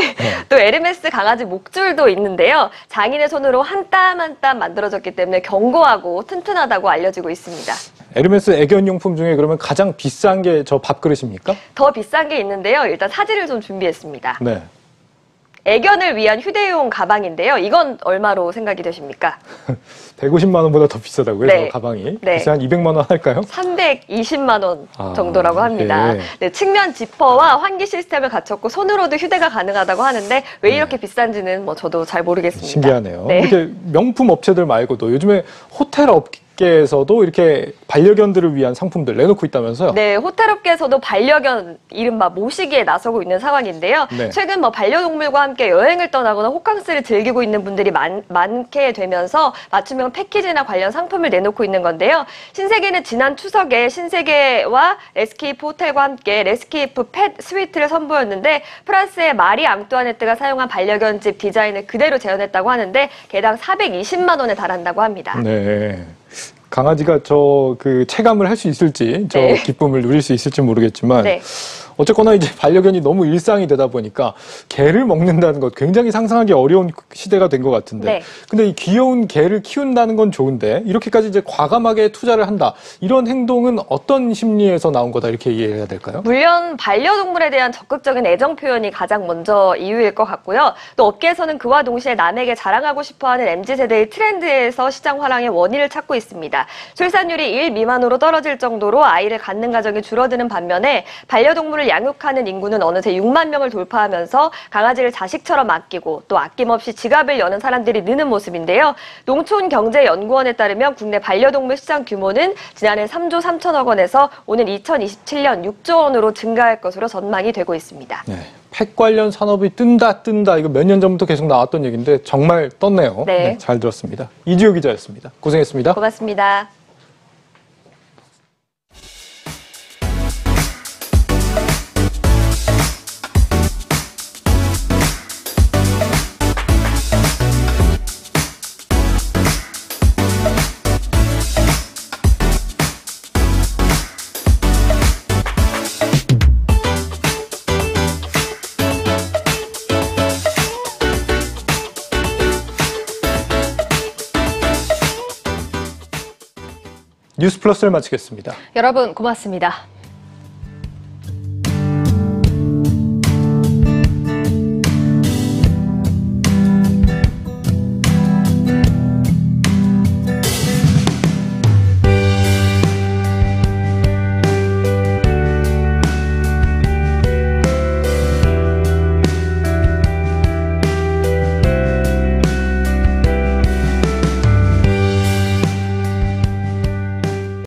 또 에르메스 강아지 목줄도 있는데요. 장인의 손으로 한 땀 한 땀 만들어졌기 때문에 견고하고 튼튼하다고 알려지고 있습니다. 에르메스 애견용품 중에 그러면 가장 비싼 게 저 밥그릇입니까? 더 비싼 게 있는데요. 일단 사진을 좀 준비했습니다. 네. 애견을 위한 휴대용 가방인데요. 이건 얼마로 생각이 되십니까? 150만 원보다 더 비싸다고요? 네. 저 가방이? 네. 글쎄 한 200만 원 할까요? 320만 원 아, 정도라고 합니다. 예. 네, 측면 지퍼와 환기 시스템을 갖췄고 손으로도 휴대가 가능하다고 하는데 왜 이렇게 비싼지는 뭐 저도 잘 모르겠습니다. 신기하네요. 네. 이렇게 명품 업체들 말고도 요즘에 호텔 업계에서도 이렇게 반려견들을 위한 상품들 내놓고 있다면서요? 네, 호텔업계에서도 반려견 이른바 모시기에 나서고 있는 상황인데요. 네. 최근 뭐 반려동물과 함께 여행을 떠나거나 호캉스를 즐기고 있는 분들이 많게 되면서 맞춤형 패키지나 관련 상품을 내놓고 있는 건데요. 신세계는 지난 추석에 신세계와 레스케이프 호텔과 함께 레스케이프 펫 스위트를 선보였는데 프랑스의 마리 앙뚜아네트가 사용한 반려견 집 디자인을 그대로 재현했다고 하는데 개당 420만 원에 달한다고 합니다. 네. 강아지가 저 그 체감을 할 수 있을지, 저 네. 기쁨을 누릴 수 있을지 모르겠지만, 네. 어쨌거나 이제 반려견이 너무 일상이 되다 보니까 개를 먹는다는 것 굉장히 상상하기 어려운 시대가 된 것 같은데, 네. 근데 이 귀여운 개를 키운다는 건 좋은데 이렇게까지 이제 과감하게 투자를 한다, 이런 행동은 어떤 심리에서 나온 거다 이렇게 이해해야 될까요? 물론 반려동물에 대한 적극적인 애정 표현이 가장 먼저 이유일 것 같고요. 또 업계에서는 그와 동시에 남에게 자랑하고 싶어하는 MZ세대의 트렌드에서 시장 활황의 원인을 찾고 있습니다. 출산율이 1 미만으로 떨어질 정도로 아이를 갖는 가정이 줄어드는 반면에 반려동물을 양육하는 인구는 어느새 6만 명을 돌파하면서 강아지를 자식처럼 아끼고 또 아낌없이 지갑을 여는 사람들이 느는 모습인데요. 농촌경제연구원에 따르면 국내 반려동물 시장 규모는 지난해 3조 3천억 원에서 오는 2027년 6조 원으로 증가할 것으로 전망이 되고 있습니다. 네. 펫 관련 산업이 뜬다 이거 몇 년 전부터 계속 나왔던 얘기인데 정말 떴네요. 네. 잘 들었습니다. 이지호 기자였습니다. 고생했습니다. 고맙습니다. 뉴스플러스를 마치겠습니다. 여러분 고맙습니다.